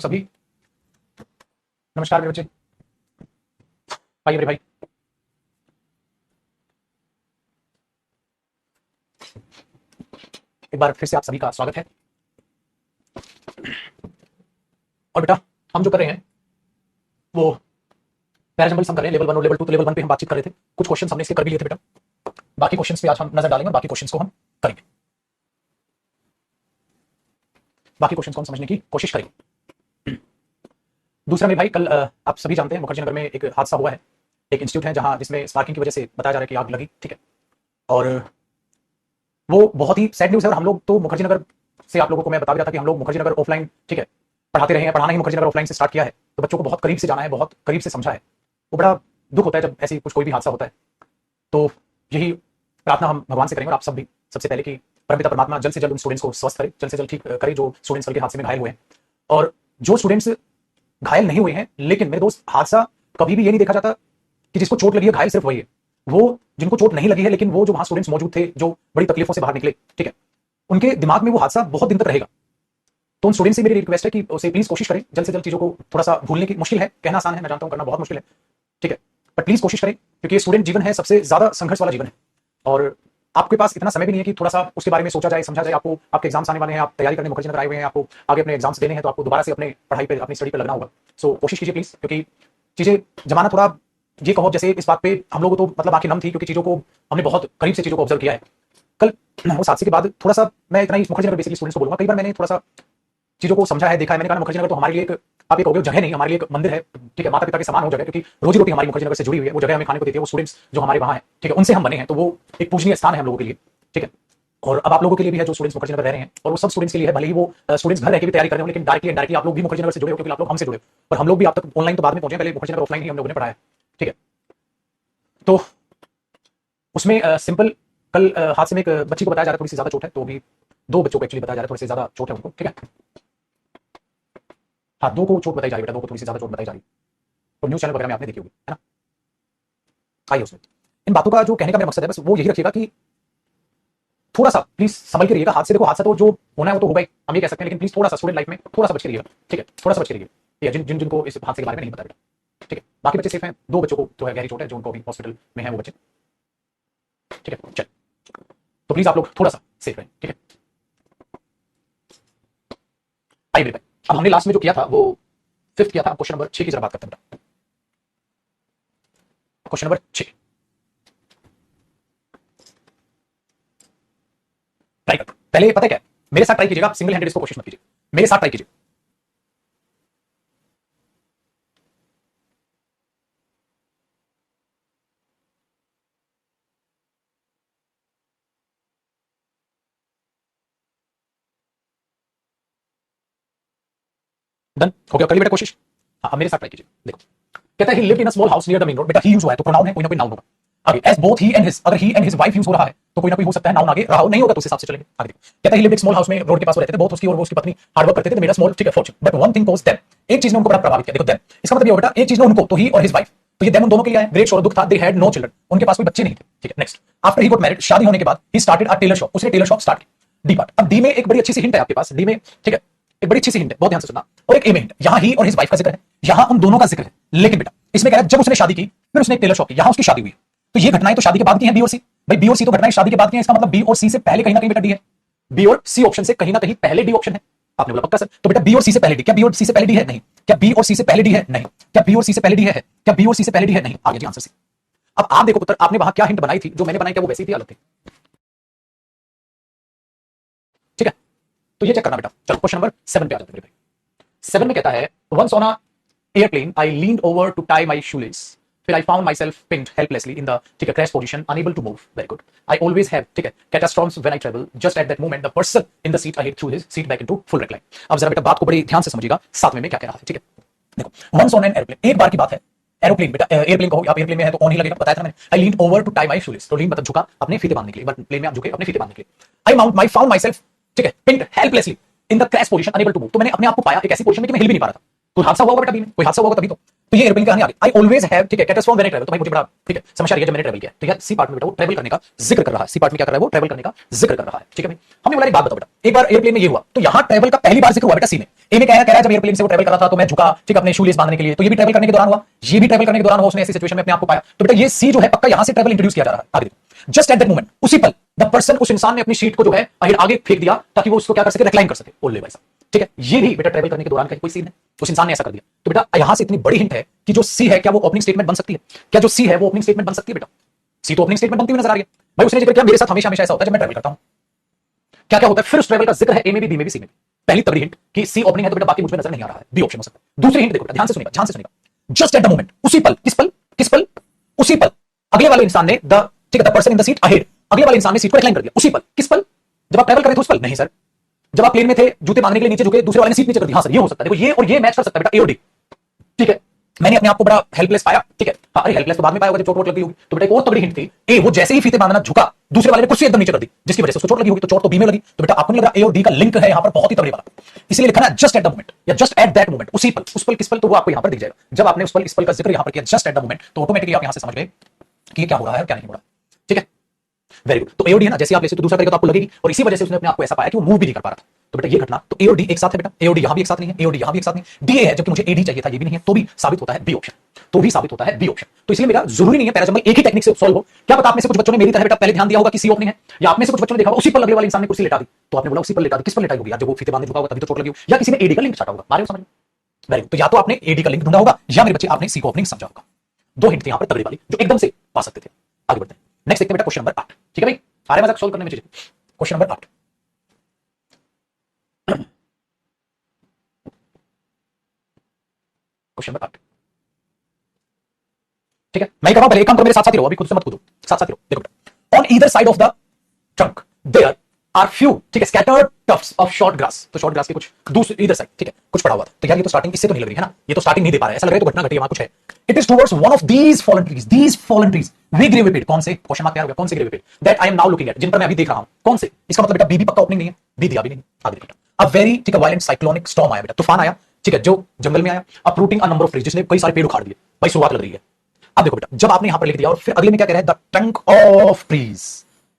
सभी नमस्कार मेरे बच्चे। भाई मेरे भाई, एक बार फिर से आप सभी का स्वागत है। और बेटा, हम जो कर रहे हैं वो पैराजंबल सम कर रहे हैं, लेवल 1 और लेवल 2। तो लेवल 1 पे हम बातचीत कर रहे थे, कुछ क्वेश्चन हमने इसके कर भी लिए थे बेटा। बाकी क्वेश्चंस पे आज हम नजर डालेंगे और बाकी क्वेश्चंस को हम करेंगे, बाकी क्वेश्चंस को हम समझने की कोशिश करेंगे। दूसरा मेरे भाई, कल आप सभी जानते हैं मुखर्जी नगर में एक हादसा हुआ है। एक इंस्टीट्यूट है जहां जिसमें स्पार्किंग की वजह से बताया जा रहा है कि आग लगी, ठीक है। और वो बहुत ही सैड न्यूज़ है। और हम लोग तो मुखर्जी नगर से, आप लोगों को मैं बता भी रहा था कि हम लोग मुखर्जी नगर ऑफलाइन, ठीक है, पढ़ाते रहे हैं, पढ़ाना ही मुखर्जी नगर ऑफलाइन से स्टार्ट किया है। तो बच्चों को बहुत करीब से जाना है, बहुत करीब से समझा है। वो बड़ा दुख होता है जब ऐसी कुछ कोई भी हादसा होता है। तो यही प्रार्थना हम भगवान से करेंगे और आप सब भी, सबसे पहले कि परमपिता परमात्मा जल्द से जल्द उन स्टूडेंट्स को स्वस्थ करे, जल्द से जल्द ठीक करे जो स्टूडेंट्स कल के हादसे में घायल हुए हैं। और जो स्टूडेंट्स घायल नहीं हुए हैं, लेकिन मेरे दोस्त, हादसा कभी भी ये नहीं देखा जाता कि जिसको चोट लगी है घायल सिर्फ वही है। वो जिनको चोट नहीं लगी है, लेकिन वो जो वहां स्टूडेंट्स मौजूद थे जो बड़ी तकलीफों से बाहर निकले, ठीक है, उनके दिमाग में वो हादसा बहुत दिन तक रहेगा। तो उन स्टूडेंट से मेरी रिक्वेस्ट है कि उसे प्लीज कोशिश करें जल्द से जल्द चीजों को थोड़ा सा भूलने की। मुश्किल है, कहना आसान है, मैं जानता हूं, करना बहुत मुश्किल है, ठीक है, बट प्लीज कोशिश करें, क्योंकि स्टूडेंट जीवन है सबसे ज्यादा संघर्ष वाला जीवन है। और आपके पास इतना समय भी नहीं है कि थोड़ा सा उसके बारे में सोचा जाए, समझा जाए। आपको आपके एग्जाम्स आने वाले हैं, आप तैयारी करने मुखर्जी नगर आए हुए हैं, आपको आगे अपने एग्जाम्स देने हैं, तो आपको दोबारा से अपने पढ़ाई पे, अपनी स्टडी पे लगना होगा। सो कोशिश कीजिए प्लीज, क्योंकि चीजें जमाना थोड़ा, ये कहो जैसे इस बात पे हम लोग तो मतलब आंखें नम थी, क्योंकि चीजों को हमने बहुत करीब से चीजों को ऑब्जर्व किया है। कल उस हादसे के बाद थोड़ा सा मैं इतना ही मुखर्जी नगर बेसिकली स्टूडेंट्स को बोलूंगा, कई बार मैंने थोड़ा सा चीजों को समझा है, देखा है। मैंने कहा मुखर्जी नगर तो हमारे लिए एक, आप ये कहोगे जगह नहीं, हमारे लिए एक मंदिर है, ठीक है, माता पिता के समान हो जगह, क्योंकि रोजी रोटी हमारी मुखर्जी नगर से जुड़ी हुई है। वो जगह हमें खाने को देती है, वो स्टूडेंट्स जो हमारे वहां है, ठीक है, उनसे हम बने हैं, तो वो एक पूजनीय स्थान है हम लोगों के लिए, ठीक है। और अब आप लोगों के लिए भी है जो स्टूडेंट्स मुखर्जी नगर रह रहे हैं, और वो सब स्टूडेंट्स के लिए है, भले ही वो स्टूडेंट्स घर रह के भी तैयारी कर रहे हो, लेकिन डायरेक्टली इनडायरेक्टली आप लोग भी मुखर्जी नगर से जुड़े हो, क्योंकि आप लोग हमसे जुड़े हो। और हम लोग भी आप तक ऑनलाइन तो बाद में पहुंचे, पहले मुखर्जी नगर ऑफलाइन ही हम लोगों ने पढ़ाया, ठीक है। तो उसमें सिंपल, कल हादसे में एक बच्ची को बताया जा रहा है थोड़ी सी ज्यादा चोट है, तो भी दो बच्चों को एक्चुअली बताया जा रहा है थोड़ी सी ज्यादा चोट है उनको, ठीक है। हाँ, दो को चोट बताई जा रही है बेटा, दो को थोड़ी सी ज्यादा चोट बताई जा रही है। तो न्यूज़ चैनल वगैरह में आपने देखी होगी, है ना। आइए उसमें इन बातों का जो कहने का मेरा मकसद है, बस वो यही रखिएगा कि थोड़ा सा प्लीज संभल के रहिएगा। हादसे, देखो हादसा तो जो होना है वो तो होगा ही, हम ये कह सकते हैं, लेकिन प्लीज थोड़ा सा स्टूडेंट लाइफ में थोड़ा सा बच के रहिएगा, ठीक है, थोड़ा सा बच के रहिएगा। ठीक है, जिनको इस हादसे के बारे में नहीं पता बेटा, ठीक है। बाकी बच्चे सेफ हैं, दो बच्चों को जो है गहरी चोट है, जो उनको अभी हॉस्पिटल में है वो बच्चे, ठीक है। चल, तो प्लीज आप लोग थोड़ा सा सेफ रहें, ठीक है। आइए मेरे भाई, अब हमने लास्ट में जो किया था वो फिफ्थ किया था। क्वेश्चन नंबर 6 की जरा बात करते हैं बेटा। क्वेश्चन नंबर 6 ट्राई करते हैं। पहले पता है क्या है? मेरे साथ ट्राई कीजिएगा, आप सिंगल हैंडेड इसको कोशिश मत कीजिए, मेरे साथ ट्राई कीजिए। डन हो गया? कर ली बेटा कोशिश? हाँ, अब मेरे साथ ट्राई कीजिए। देखो, कहता है ही lived in a small house near the main road. बेटा ही यूज हुआ है तो प्रोनाउन है, कोई ना कोई नाउन होगा आगे। As both he and his, अगर he and his wife use हो रहा है तो कोई ना कोई हो सकता है नाउन आगे रहा हो, नहीं होगा तो उस हिसाब से चलेंगे आगे। देखो, कहता है ही लिव्ड एक स्मॉल हाउस में, रोड के पास वो रहते थे, बहुत उसकी और वो उसकी पत्नी हार्ड वर्क करते थे, मेरा स्मॉल, ठीक है, Fortune, but one thing caused them, एक चीज ने उनको बड़ा प्रभावित किया। देखो देम, इसका मतलब ये हो बेटा, एक चीज ने उनको, तो ही और हिज वाइफ, तो ये देम उन दोनों के लिए है। ग्रेट शोर दुख था, दे हैड नो चिल्ड्रन, उनके पास कोई बच्चे नहीं थे, ठीक है। Next, after he got married, शादी होने के बाद, he started a tailor shop, उसने टेलर शॉप स्टार्ट की। डी पार्ट, अब डी में एक बड़ी अच्छी सी हिंट है आपके पास, डी में, ठीक है, एक बड़ी अच्छी सी हिंट है, बहुत ध्यान से सुनना। और एक ए में हिंट, यहां ही और हिज वाइफ का जिक्र है, यहां उन दोनों का जिक्र है, लेकिन बेटा इसमें कह रहा है जब उसने शादी की, फिर उसने एक टेलर शॉप की, यहां उसकी शादी हुई। तो ये घटनाएं तो शादी के बाद की हैं, बी और सी। भाई बी और सी तो घटनाएं शादी के बाद की हैं, इसका मतलब बी और सी से पहले कहीं ना कहीं बेटा डी है। बी और सी ऑप्शन से कहीं ना कहीं पहले डी ऑप्शन है। आपने बोला पक्का सर? तो बेटा बी और सी से पहले डी, क्या बी और सी से पहले डी है? नहीं। क्या बी और सी से पहले डी है? नहीं। क्या बी और सी से पहले डी है? क्या बी और सी से पहले डी है? नहीं। आ गया जी आंसर सी। अब आप देखो पुत्र, आपने वहां क्या हिंट बनाई थी, जो मैंने बनाई क्या वो वैसी थी, अलग थी? ठीक है, तो ये चेक करना बेटा। चलो क्वेश्चन नंबर 7 पे आ जाते हैं मेरे भाई। 7 में कहता है, once on a airplane I leaned over to tie my shoelace, फिर I found myself pinned helplessly in the, ठीक है, crash position, unable to move. Very good. I always have, ठीक है, catastrophes when I travel. Just at that moment, the person in the seat ahead threw his seat back into full recline. अब जरा बेटा बात को बड़ी ध्यान से समझिएगा, सातवें में क्या कह रहा है, ठीक है। देखो, once on an airplane, एक बार की बात है, एरोप्लेन बेटा, एयरप्लेन कहो, आप एयरप्लेन में है तो ऑन ही लगेगा, बताया था मैंने। I lean over to tie my shoelace, तो लीन मतलब झुका अपने फीते बांधने के लिए, बट प्लेन में आप झुके अपने फीते बांधने के लिए। I mount my found myself, ठीक है, pinned helplessly in the crash position, unable to move, तो मैंने अपने आप को पाया एक ऐसी पोजीशन में कि मैं हिल भी नहीं पा रहा था। कोई हादसा हुआ होगा बेटा बी में, कोई हादसा हुआ होगा तभी तो ये एयरप्लेन कहानी आ गई। आई ऑलवेज हैव, ठीक है, कैटास्ट्रॉफ व्हेन आई ट्रैवल। तो भाई मुझे बड़ा, ठीक है, समस्या रही है जब मैंने ट्रैवल किया। तो यार सी पार्ट में बेटा वो ट्रैवल करने का जिक्र कर रहा है। सी पार्ट में क्या कर रहा है, वो ट्रैवल करने का जिक्र कर रहा है, ठीक है भाई। हमने बोला एक बात बताओ बेटा, एक बार एयरप्लेन में ये हुआ, तो यहां ट्रैवल का पहली बार जिक्र हुआ बेटा सी में। ए में कह रहा है जब एयरप्लेन से वो ट्रैवल कर रहा था तो मैं झुका, ठीक है, अपने शूलेस बांधने के लिए। तो ये भी ट्रैवल करने के दौरान हुआ, ये भी ट्रैवल करने के दौरान हुआ, उसने ऐसी सिचुएशन में अपने आप को पाया। तो बेटा ये सी जो है पक्का यहां से ट्रैवल इंट्रोड्यूस किया जा रहा है। आगे जस्ट एट दैट मोमेंट, उसी पल द पर्सन, उस इंसान ने अपनी सीट को जो है आगे फेंक दिया ताकि वो उसको क्या कर सके, रिक्लाइन कर सके। ओले भाई साहब, ठीक है, ये भी बेटा ट्रैवल करने के दौरान का कोई सीन है, उस इंसान ने ऐसा कर दिया। तो बेटा यहां से इतनी बड़ी हिंट है कि जो सी है क्या वो ओपनिंग स्टेटमेंट बन सकती है, क्या जो सी है वो ओपनिंग स्टेटमेंट बन सकती है बेटा। सी तो ओपनिंग स्टेटमेंट बनती हुई नजर आ रही है भाई। उसने जिक्र किया मेरे साथ हमेशा हमेशा ऐसा होता है जब मैं ट्रैवल करता हूं, क्या क्या होता है, फिर उस ट्रैवल का जिक्र है ए में भी, बी में भी, सी में भी। पहली तगड़ी हिंट कि सी ओपनिंग है तो बेटा बाकी मुझ में नजर नहीं आ रहा है, बी ऑप्शन हो सकता है। दूसरी हिंट देखो बेटा, ध्यान से सुनिएगा, ध्यान से सुनिएगा। जस्ट एट द मोमेंट, उसी पल, किस पल, किस पल, उसी पल अगले वाले इंसान ने द, ठीक है, the person in the seat ahead, अगले वाले इंसान ने सीट को रिक्लाइन कर दिया। उसी पल, किस पल, जब आप ट्रैवल कर रहे थे उस पल? नहीं सर, जब आप प्लेन में थे, जूते बांधने के लिए नीचे झुके, दूसरे वाले ने सीट नीचे कर दी। हाँ सर, ये हो सकता है। देखो ये और ये मैच कर सकता है बेटा, ए और डी, ठीक है। मैंने अपने आप को बड़ा हेल्पलेस पाया, ठीक है। हाँ, अरे हेल्पलेस तो बाद में पाया होगा जब चोट वोट लगी होगी। तो बेटा एक और तगड़ी हिंट थी, ए वो जैसे ही फीते बांधना झुका, दूसरे वाले ने कुर्सी एकदम नीचे कर दी, जिसकी वजह से उसको चोट लगी होगी। तो चोट तो बी में लगी। तो बेटा आपको नहीं लग रहा ए और डी का लिंक है यहाँ पर बहुत ही तगड़ी वाला, इसलिए लिखा ना जस्ट एट द मोमेंट या जस्ट एट दैट मोमेंट, उसी पल, उस पल, किस पल, तो वो आपको यहाँ पर दिख जाएगा। जब आपने उस पल, इस पल का जिक्र यहाँ पर किया जस्ट एट द मोमेंट, तो ऑटोमेटिकली आप यहाँ से समझ गए कि क्या हो रहा है क्या नहीं हो रहा, ठीक है। Very good. तो ए और डी है ना, जैसे आप लेते तो दूसरा तरीका तो आपको लगेगी, और इसी वजह से उसने अपने आप को ऐसा पाया कि वो मूव भी नहीं कर पा रहा था। तो बेटा ये घटना, तो ए और डी एक साथ है बेटा, ए और डी यहां भी एक साथ नहीं है, ए और डी यहां भी एक साथ नहीं, डी ए है, जबकि मुझे ए डी चाहिए था, ये भी नहीं है, तो भी साबित होता है बी ऑप्शन, तो भी साबित होता है बी ऑप्शन। तो इसलिए मेरा जरूरी नहीं है पैराजम्बल एक ही टेक्निक से सॉल्व हो। क्या पता आप में से कुछ बच्चों ने मेरी तरह बेटा पहले ध्यान दिया होगा कि सी ओपनिंग है, या आप में से कुछ बच्चों ने देखा उसी पर अगले वाले इंसान ने कुर्सी लेटा दी, तो आपने बोला उसी पर लेटा दी, किस पर लेटाई होगी यार, जब वो फीते बांधने झुका होगा तभी तो चोट लगी हो, या किसी ने एडी का लिंक चाटा होगा। मारे हो समझ में? Very good. तो या तो आपने एडी का लिंक ढूंढा होगा, या मेरे बच्चे आपने सी को ओपनिंग समझा होगा। दो हिंट थी यहां पर तगड़ी वाली जो एकदम से पा सकते थे। आगे बढ़ते हैं, नेक्स्ट देखते हैं बेटा क्वेश्चन नंबर 8, ठीक है भाई, सारे मजाक सॉल्व करने में चीजें। क्वेश्चन नंबर 8, क्वेश्चन नंबर 8, ठीक है। मैं कर रहा हूं, पहले एक काम करो, मेरे साथ साथ ही रहो, अभी खुद से मत कूदो, साथ साथ ही रहो। देखो बेटा, on either side of the trunk there are few, ठीक है, scattered tufts of short grass. तो शॉर्ट ग्रास के कुछ दूसरी इधर साइड, ठीक है, कुछ पड़ा हुआ था। तो यार ये तो स्टार्टिंग इससे तो नहीं लग रही है ना, ये तो स्टार्टिंग नहीं दे पा रहा है, ऐसा लग रहा है तो घटना घटी है, वहां कुछ है। It is towards one of these fallen trees, these fallen trees, way grey हुए पेड़, कौन से, क्वेश्चन मार्क तैयार हो गया, कौन से ग्रे हुए पेड़, that I am now looking at, जिन पर मैं अभी देख रहा हूं, कौन से। इसका मतलब बेटा बी भी पक्का ओपनिंग नहीं है, बी दिया भी नहीं। आगे देखो बेटा, अ वेरी, ठीक है, वायलेंट साइक्लोनिक स्टॉर्म आया बेटा, तूफान आया, ठीक है, जो जंगल में आया, uprooting a number of trees, जिसने कई सारे पेड़ उखाड़ दिए। भाई शुरुआत लग रही है। अब देखो बेटा, जब आपने यहां पर लिख दिया और फिर अगले में क्या कह रहा है, the trunk of trees,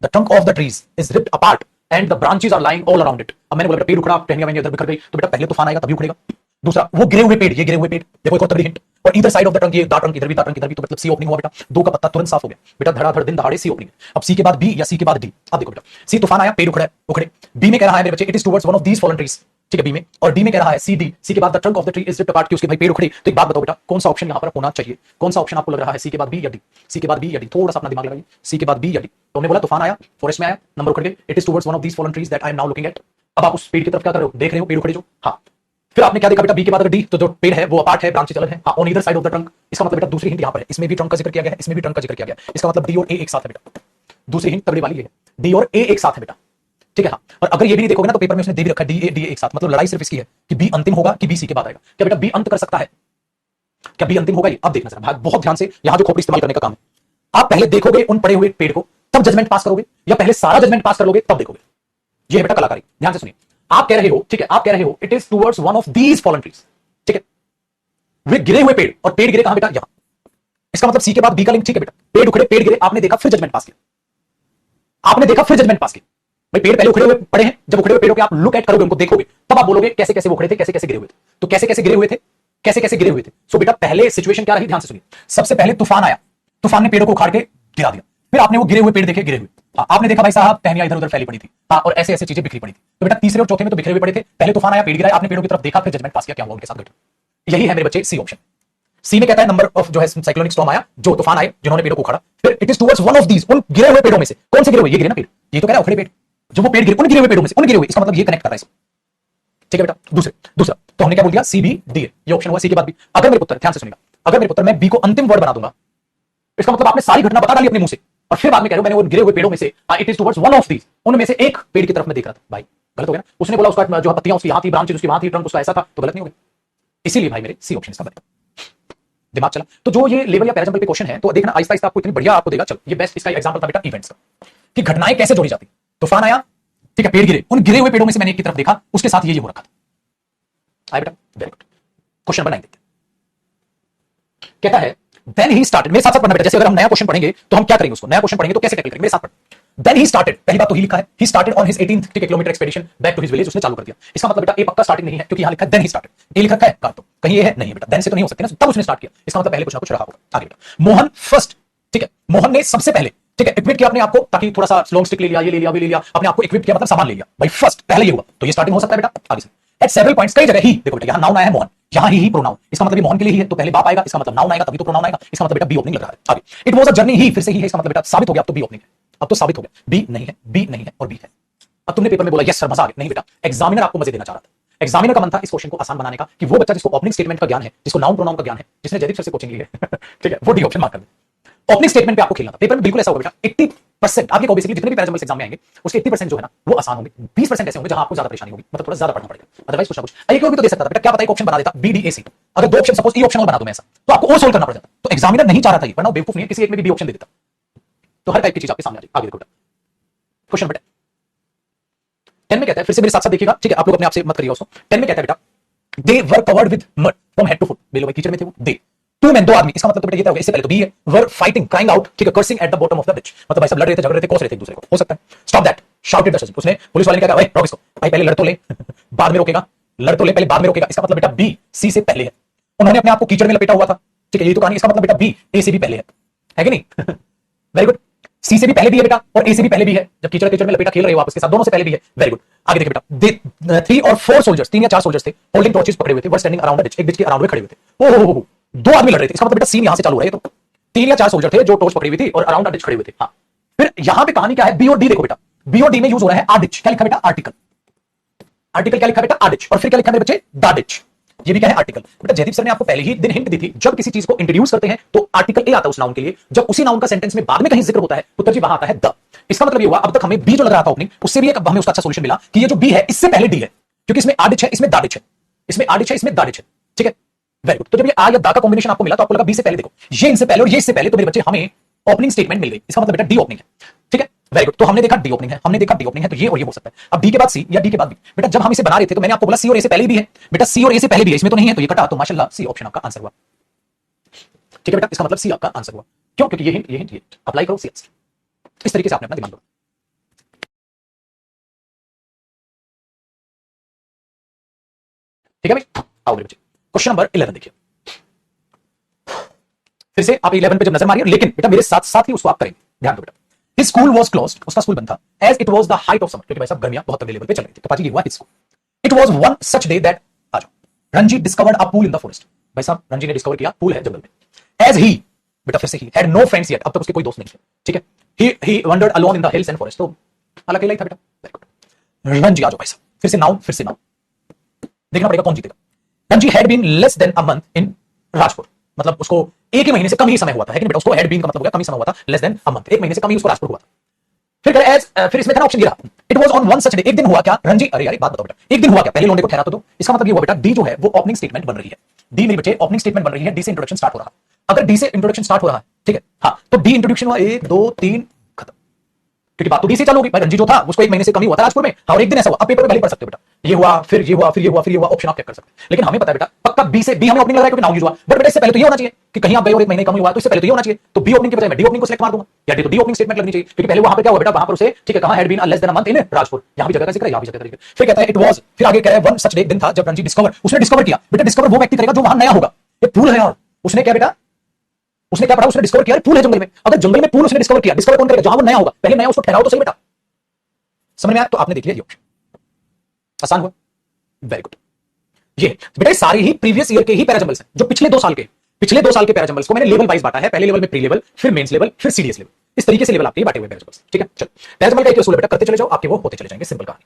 the trunk of the trees is ripped apart and the branches are lying all around it. अब मैंने बोला बेटा पेड़ उखड़ा, टहनियां वहनियां इधर बिखर गई, तो बेटा पहले तूफान आएगा तभी उखड़ेगा। दूसरा वो गिरे हुए पेड़, ये गिरे हुए पेड़, देखो एक और तगड़ी हिंट, और इधर साइड ऑफ द ट्रंक, ये दा ट्रंक इधर भी, दा ट्रंक इधर भी, तो मतलब सी ओपनिंग हुआ बेटा, दो का पत्ता तुरंत साफ हो गया बेटा, धड़ाधड़ दिन दहाड़े सी ओपनिंग। अब सी के बाद बी या सी के बाद डी। अब देखो बेटा, सी तूफान आया, पेड़ उखड़े उखड़े, बी में कह रहा है मेरे बच्चे it is towards one of these fallen trees, ठीक है, बी में, और डी में कह रहा है सी डी, सी के बाद the trunk of the tree is ripped apart, कि उसके भाई पेड़ उखड़े। तो एक बात बताओ बेटा, कौन सा ऑप्शन यहां पर होना चाहिए, कौन सा ऑप्शन आपको लग रहा है, सी के बाद बी या डी, सी के बाद बी या डी, थोड़ा सा अपना दिमाग लगाइए, सी के बाद बी या डी। तो हमने बोला तूफान आया, फॉरेस्ट में आया, नंबर उखड़ गए, it is towards one of these fallen trees that I am now looking eight. अब आप उस पेड़ की तरफ क्या कर रहे हो, देख रहे हो पेड़ उखड़े जो, हाँ। फिर आपने क्या देखा बेटा, बी के बाद अगर डी, तो जो पेड़ है वो अपार्ट है, ब्रांचेस अलग है, हाँ, on either side of the trunk. इसका मतलब बेटा दूसरी हिंट यहां पर है, इसमें भी ट्रंक का जिक्र किया गया है, इसमें भी ट्रंक का जिक्र किया गया है, इसका मतलब डी और ए एक साथ है बेटा। दूसरी हिंट तगड़ी वाली है, डी और ए एक साथ है बेटा, ठीक है, हाँ। और अगर ये भी नहीं देखोगे ना तो पेपर में उसने दे भी रखा है डी ए एक साथ, मतलब लड़ाई सिर्फ इसकी है कि बी अंतिम होगा कि बी सी के बाद आएगा। क्या बेटा बी अंत कर सकता है, क्या बी अंतिम होगा ये? अब देखना जरा भाई, बहुत ध्यान से, यहां जो खोपड़ी इस्तेमाल करने का काम है। आप पहले देखोगे उन पड़े हुए पेड़ को, तब जजमेंट पास करोगे, या पहले सारा जजमेंट पास कर लोगे तब देखोगे? ये है बेटा कलाकारी। ध्यान से सुनिए, आप कह रहे हो, ठीक है, आप कह रहे हो it is towards one of these fallen trees, ठीक है, वे गिरे हुए पेड़, और पेड़ गिरे कहां बेटा, यहां। इसका मतलब सी के बाद बी का लिंक, ठीक है बेटा, पेड़ उखड़े, पेड़ गिरे, आपने देखा फिर जजमेंट पास किया, आपने देखा फिर जजमेंट पास किया। भाई पेड़ पहले उखड़े हुए पड़े हैं, जब उखड़े हुए पेड़ों के आप लुक एट करोगे, उनको देखोगे, तब आप बोलोगे कैसे कैसे वो उखड़े थे, कैसे कैसे गिरे हुए थे। तो कैसे कैसे गिरे हुए थे, कैसे कैसे गिरे हुए थे। सो बेटा पहले सिचुएशन क्या रही, ध्यान से सुनिए। सबसे पहले तूफान आया, तूफान ने पेड़ों को उखाड़ के गिरा दिया, फिर आपने वो गिरे हुए पेड़ देखे, गिरे हुए, आपने देखा भाई साहब टहनियां इधर उधर फैली पड़ी थी, और ऐसे ऐसे चीजें बिखरी पड़ी थी। तो बेटा तीसरे और चौथे में तो बिखरे हुए पड़े थे, पहले तूफान आया, पेड़ गिराया, आपने पेड़ों की तरफ देखा, फिर जजमेंट पास किया, क्या हुआ उनके साथ घटा। यही है मेरे बच्चे सी ऑप्शन। सी में कहता है नंबर ऑफ जो है साइक्लोनिक स्टॉर्म आया, जो तूफान आए जिन्होंने पेड़ों को उखाड़ा, फिर it is towards one of these, उन गिरे हुए पेड़ों में से। कौन से गिरे हुए, ये गिरे ना पेड़, ये तो कह रहा है उखड़े पेड़, जो वो पेड़ गिरे, उन गिरे हुए पेड़ों में से, उन गिरे हुए, इसका मतलब ये कनेक्ट कर रहा है, ठीक है बेटा। दूसरा तो हमने क्या बोल दिया, सी बी डी, ये ऑप्शन हुआ सी के बाद बी। अगर मेरे पुत्र, ध्यान से सुनिएगा, अगर मेरे पुत्र मैं बी को अंतिम वर्ड बना दूंगा, इसका मतलब आपने सारी घटना बता डाली अपने मुंह से, और फिर बाद में कह रहे हो मैंने वो गिरे हुए पेड़ों में से, it is towards one of these, उनमें से एक पेड़ की तरफ मैं देख रहा था। भाई गलत हो गया ना, उसने बोला उसका जो पत्तियां उसकी यहां थी, ब्रांचेस उसकी वहां थी, ट्रंक उसका ऐसा था, तो गलत नहीं हो गया। इसीलिए भाई मेरे सी ऑप्शन इसका बनेगा। दिमाग चला। तो जो ये लेवल या पैराजम्बल पे क्वेश्चन है, तो देखना आहिस्ता आहिस्ता आपको इतनी बढ़िया आपको देगा। चलो ये बेस्ट इसका एग्जांपल था बेटा इवेंट्स का, कि घटनाएं कैसे जोड़ी जाती। तूफान आया, ठीक है, पेड़ गिरे, उन गिरे हुए पेड़ों में से मैंने एक की तरफ देखा, उसके साथ ये हो रखा था। आया बेटा, वेरी गुड। क्वेश्चन नंबर 9 देखते हैं। कहता है देन ही स्टार्टेड, मेरे साथ साथ पढ़ना बेटा, जैसे अगर हम नया क्वेश्चन पढ़ेंगे तो हम क्या करेंगे, उसको नया क्वेश्चन पढ़ेंगे तो कैसे टैकल करेंगे, मेरे साथ पढ़। देन ही स्टार्टेड, पहली बात तो ही लिखा है, he started on his 18th kilometre expedition back to his village, उसने चालू कर दिया। इसका मतलब बेटा ए पक्का स्टार्टिंग नहीं है, क्योंकि यहां लिखा है देन ही स्टार्टेड, ए लिखा है का, तो कहीं ये है नहीं बेटा, देन से तो नहीं हो सकती ना, तब उसने स्टार्ट किया, इसका मतलब पहले कुछ ना कुछ रहा होगा। आगे बेटा, मोहन फर्स्ट, ठीक है, मोहन ने सबसे पहले, ठीक है, इक्विप किया अपने आप को, ताकि थोड़ा सा लॉन्ग स्टिक ले लिया, ये ले लिया, भी ले लिया, अपने आप को इक्विप किया, मतलब सामान ले लिया भाई, फर्स्ट पहले ये हुआ, तो ये स्टार्टिंग हो सकता है बेटा। आगे से एट सेवरल पॉइंट्स, कई जगह ही, देखो बेटा यहां नाउन आया है मोहन, यहां ही प्रोनाउन, इसका मतलब ये मोहन के लिए ही है, तो पहले बाप आएगा, इसका मतलब नाउन आएगा, तभी तो प्रोनाउन आएगा, इसका मतलब बेटा बी ओपनिंग लग रहा है। आगे इट वाज अ जर्नी, ही फिर से ही है, इसका मतलब बेटा साबित हो गया, अब तो बी ओपनिंग है, अब तो साबित हो गया, बी नहीं है, बी नहीं है और बी है। अब तुमने पेपर में बोला यस सर मजा आ गया, नहीं बेटा, एग्जामिनर आपको मजे देना चाह रहा था। एग्जामिनर का मन था इस क्वेश्चन को आसान बनाने का, कि वो बच्चा जिसको ओपनिंग स्टेटमेंट का ज्ञान है, जिसको नाउन प्रोनाउन का ज्ञान है, जिसने जयदीप सर से कोचिंग ली है ठीक है, वो डी ऑप्शन मार्क कर दे। ओपनिंग स्टेटमेंट पे आपको खेलना था, पेपर में बिल्कुल ऐसा होगा बेटा, 80% आपके बेसिकली जितने भी पैराजम्बल्स एग्जाम में आएंगे उसके 80% जो है ना वो आसान होंगे, 20% ऐसे होंगे जहां आपको ज्यादा परेशानी होगी, मतलब थोड़ा ज्यादा पढ़ना पड़ेगा, अदरवाइज कुछ ना कुछ एक और भी तो दे सकता था बेटा, क्या पता एक ऑप्शन बना देता बी डी ए सी, अगर दो ऑप्शन सपोज ई ऑप्शन और बना दूं मैं ऐसा, तो आपको और सोल्व करना पड़ जाता, तो एग्जामिनर नहीं चाह रहा था ये, वरना बेवकूफ नहीं है, किसी एक में भी बी ऑप्शन दे देता, तो हर टाइप की चीज आपके सामने आ जाएगी। आगे देखो बेटा, क्वेश्चन बेटा 10 में कहता है, फिर से मेरे साथ साथ देखिएगा, ठीक है, आप लोग अपने आप से मत करिए उसको। 10 में कहता है बेटा they were covered with mud from head to foot, बेलो भाई कीचड़ में थे वो, दे टू मैन, दो आदमी, इसका मतलब तो बेटा ये था, इससे पहले तो बी है, वर फाइटिंग क्राइंग आउट, ठीक है, cursing at the bottom of the bridge, मतलब भाई सब लड़ रहे थे, झगड़ रहे थे, कोस रहे थे एक दूसरे को, हो सकता है। Stop that shouted the surgeon, उसने पुलिस वाले ने क्या कहा, भाई रोक इसको, भाई पहले लड़ तो ले बाद में रोकेगा, लड़ तो ले पहले बाद में रोकेगा, इसका मतलब बेटा बी सी से पहले है, उन्होंने अपने आप को कीचड़ में लपेटा हुआ था, ठीक है, ये तो कहानी, इसका मतलब बेटा बी ए से भी पहले है कि नहीं वेरी गुड, सी से भी पहले भी है बेटा और ए से भी पहले भी है, जब कीचड़ कीचड़ में लपेटा खेल रहे हो आप उसके साथ, दोनों से पहले भी है, वेरी गुड। आगे देखिए बेटा, दे 3 और 4 सोल्जर्स, 3 या 4 सोल्जर्स थे, होल्डिंग टॉर्चेस पकड़े हुए थे, were standing around the ditch, एक डिच के अराउंड में खड़े हुए थे, ओहो दो आदमी लड़ रहे थे, इसका मतलब बेटा सीन यहां से चालू हो रहा है, तो 3 या 4 सोल्जर थे जो टॉर्च पकड़ी हुई थी और अराउंड द डिच खड़े हुए थे। हाँ, फिर यहां पे कहानी क्या है, बी और डी देखो बेटा, बी और डी में यूज हो रहा है आडिच, क्या लिखा बेटा आर्टिकल, आर्टिकल क्या लिखा बेटा आडिच, और फिर क्या लिखा मेरे बच्चे दाडिच, ये भी क्या है आर्टिकल। बेटा जयदीप सर ने आपको पहले ही दिन हिंट दी थी, जब किसी चीज को इंट्रोड्यूस करते हैं तो आर्टिकल ए आता है उस नाउन के लिए, जब उसी नाउन का सेंटेंस में बाद में कहीं जिक्र होता है तो तब वहां आता है द। इसका मतलब ये हुआ, अब तक हमें बी जो लग रहा था ओपनिंग, उससे भी एक हमें उसका अच्छा सॉल्यूशन मिला कि ये जो बी है इससे पहले डी है, क्योंकि इसमें आडिच है, इसमें दाडिच है, इसमें आडिच है, इसमें दाडिच है, ठीक है वेरी गुड। तो जब ये आ या दा का कॉम्बिनेशन आपको मिला तो आपको लगा बी से पहले, देखो ये इनसे पहले और ये इससे पहले, तो मेरे बच्चे हमें ओपनिंग स्टेटमेंट मिल गई, इसका मतलब बेटा डी ओपनिंग है, ठीक है वेरी गुड। तो हमने देखा डी ओपनिंग है, हमने देखा डी ओपनिंग है, तो ये और ये हो सकता है। अब डी के बाद सी या डी के बाद बी, बेटा जब हम इसे बना रहे थे तो मैंने आपको बोला सी और ए से पहले भी है, बेटा सी और ए से पहले भी है, इसमें तो नहीं है, तो ये कटा, तो माशाल्लाह सी ऑप्शन आपका आंसर हुआ, ठीक है बेटा, इसका मतलब सी आपका आंसर हुआ, क्यों, क्योंकि ये हिंट ये अप्लाई करो सी आंसर, इस तरीके से आपने अपना दिमाग लगाया, ठीक है भाई। आओ मेरे बच्चे, क्वेश्चन नंबर 11 देखिए, फिर से आप 11 पे जब नजर मारिए, लेकिन बेटा मेरे साथ साथ ही उसको आप करेंगे, ध्यान दो बेटा। His school was closed, उसका स्कूल बंद था, as it was the height of summer, क्योंकि भाई साहब गर्मियां बहुत तगड़े लेवल पे चल रही थी, तो पाजी ये हुआ his school. It was one such day that, आ जाओ, Ranji discovered a pool in the forest, भाई साहब रंजी ने डिस्कवर किया पूल है जंगल में, as he, बेटा फिर से ही had no friends yet, अब तक उसके कोई दोस्त नहीं थे, ठीक है, he wandered alone in the hills and forest, तो अकेला ही था बेटा, वेरी गुड। रंजी आ जाओ भाई साहब, फिर से नाउन, फिर से नाउन, देखना पड़ेगा कौन जीतेगा। Ranji had been less than a month in Rajpur, मतलब उसको एक ही महीने से कम ही समय हुआ था, है कि नहीं बेटा, उसको हैड बीन का मतलब हो गया कम ही समय हुआ था, लेस देन अ मंथ, एक महीने से कम ही उसको राजपुर हुआ था। फिर कह एज, फिर इसमें था ना ऑप्शन गिरा, it was on one such day, एक दिन हुआ क्या रंजी, अरे यार बात बताओ बेटा, एक दिन हुआ क्या, पहले लोंडे को ठहरा तो दो, इसका मतलब ये हुआ बेटा डी जो है वो ओपनिंग स्टेटमेंट बन रही है, डी मेरे बच्चे ओपनिंग स्टेटमेंट बन रही है, डी से इंट्रोडक्शन स्टार्ट हो रहा है, अगर डी से इंट्रोडक्शन स्टार्ट हो रहा है, ठीक है, हाँ तो डी इंट्रोडक्शन हुआ 1 2 3 खत्म, क्योंकि बात तो डी से चालू होगी, भाई रंजी जो था उसको एक महीने से कम ही हुआ था राजपुर में, और एक दिन ऐसा हुआ, अब पेपर में पहले पढ़ सकते हो बेटा, ये हुआ फिर ये हुआ फिर ये हुआ फिर ये हुआ, ऑप्शन आप चेक कर सकते हैं, लेकिन हमें पता है बेटा पक्का बी से, बी हमें ओपनिंग लग रहा है क्योंकि नाउन यूज हुआ, बट बेटा इससे पहले तो ये होना चाहिए कि कहीं आप गए और एक महीने कम ही हुआ, तो इससे पहले तो ये होना चाहिए, तो बी ओपनिंग के बजाय मैं डी ओपनिंग को सिलेक्ट मार दूंगा, या डी तो डी ओपनिंग स्टेटमेंट लगनी चाहिए, क्योंकि पहले वहां पर क्या हुआ बेटा, वहां पर उसे, ठीक है, कहां had been a less than a month in Rajpur, यहां भी जगह का जिक्र है, यहां भी जगह का जिक्र, फिर कहता है इट वाज, फिर आगे कह रहा है वन सच डे, दिन था जब रंजी डिस्कवर, उसने डिस्कवर किया, बेटा डिस्कवर वो व्यक्ति करेगा जो वहां नया होगा, ये पूल है यार, उसने क्या बेटा, उसने क्या पढ़ा, उसने डिस्कवर किया पूल है जंगल में, अगर जंगल में पूल उसने डिस्कवर किया, डिस्कवर कौन करेगा, जहां वो नया होगा, पहले नया उसको ठहराओ तो सही बेटा, समझ में आया, तो आपने देख लिया ये ऑप्शन, आसान हुआ, वेरी गुड। ये बेटा सारे ही प्रीवियस ईयर के ही पैराजंबल्स हैं, जो पिछले 2 साल के पैराजंबल्स को मैंने लेवल वाइज बांटा है, पहले लेवल में प्री लेवल, फिर मेंस लेवल, फिर सीडीएस लेवल, इस तरीके से लेवल आपके बांटे हुए पैराजंबल्स, ठीक है। चलो पैराजंबल का एक उसूल है बेटा, करते चले जाओ, आपके वो होते चले जाएंगे, सिंपल कहानी।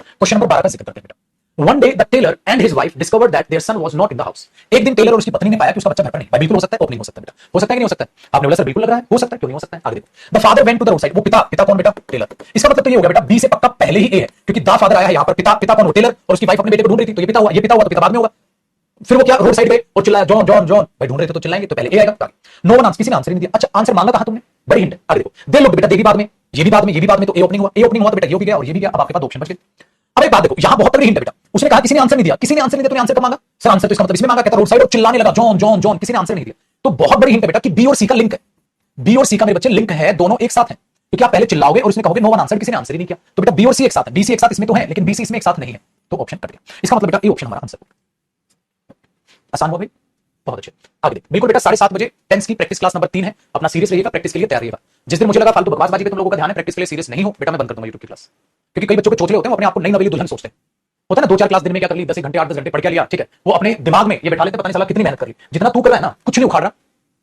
क्वेश्चन नंबर 12 का जिक्र करते हैं बेटा। One day the tailor and his wife discovered that their son was not in the house. एक दिन टेलर और उसकी पत्नी ने पाया कि उसका बच्चा घर पर नहीं, भाई बिल्कुल हो सकता है, ओपनिंग हो सकता है बेटा, हो सकता है कि नहीं हो सकता है, आपने बोला सर बिल्कुल लग रहा है, हो सकता है, क्यों नहीं हो सकता है, आगे देखो। The father went to the roadside, वो पिता कौन बेटा, टेलर, इसका मतलब तो ये हो गया बेटा बी से पक्का पहले ही ए है, क्योंकि द फादर आया है यहाँ पर, पिता कौन हो, टेलर, और उसकी वाइफ अपने बेटे को ढूंढ रही थी, तो ये पिता हुआ, ये पिता हुआ तो पिता बाद में होगा, फिर वो क्या रोड साइड पे और चिल्लाया जॉन जॉन जॉन, भाई ढूंढ रहे थे तो चिल्लाएंगे, तो पहले ए आएगा, नो वन आंसर, किसी ने आंसर नहीं दिया, अच्छा आंसर मांगा कहां तुमने, बड़ी हिंट, आगे देखो, दे लोग बेटा देगी बाद में, ये भी बाद में, ये भी बाद में, तो ए ओपनिंग हुआ तो बेटा ये भी गया और ये भी गया, अब आपके पास 2 ऑप्शन बच गए। अब एक बात देखो, यहां बहुत तगड़ी हिंट है बेटा। उसने कहा किसी ने आंसर नहीं दिया, किसी ने आंसर नहीं दिया, तूने आंसर कब मांगा? सर आंसर तो इसका मतलब इसमें मांगा, कहता रोड साइड और चिल्लाने लगा जॉन जॉन जॉन, किसी ने आंसर नहीं दिया। तो बहुत बड़ी हिंट है बेटा कि बी और सी का लिंक है, बी और सी का मेरे बच्चे लिंक है, दोनों एक साथ है। क्योंकि आप पहले चिल्लाओगे और उसने कहोगे नो वन आंसर, किसी ने आंसर ही नहीं किया, तो बेटा बी और सी एक साथ है, बी सी एक साथ इसमें तो है, लेकिन बी सी इसमें एक साथ नहीं है, तो ऑप्शन कट गया। इसका मतलब बेटा ए ऑप्शन हमारा आंसर। आसान हुआ भाई, बहुत अच्छे। आगे देख, बिल्कुल बेटा 7:30 बजे टेंस की प्रैक्टिस क्लास नंबर 3 है, अपना सीरियस रहिएगा, प्रैक्टिस के लिए तैयार रहिएगा। जिस दिन मुझे लगा फालतू बकवासबाजी पे तुम लोगों का ध्यान है, प्रैक्टिस के लिए सीरियस नहीं हो बेटा, मैं बंद कर दूंगा यूट्यूब की क्लास। क्योंकि कई बच्चों के चोचले होते हैं, वो अपने आप को नई नवेली दुल्हन सोचते हैं। होता है ना, 2-4 क्लास दिन में क्या कर ली, 10 घंटे 8-10 घंटे पढ़ के लिया, ठीक है, वो अपने दिमाग में ये बैठा लेते, पता नहीं चला कितनी मेहनत कर ली। जितना तू कर रहा है ना, कुछ नहीं उखाड़ रहा,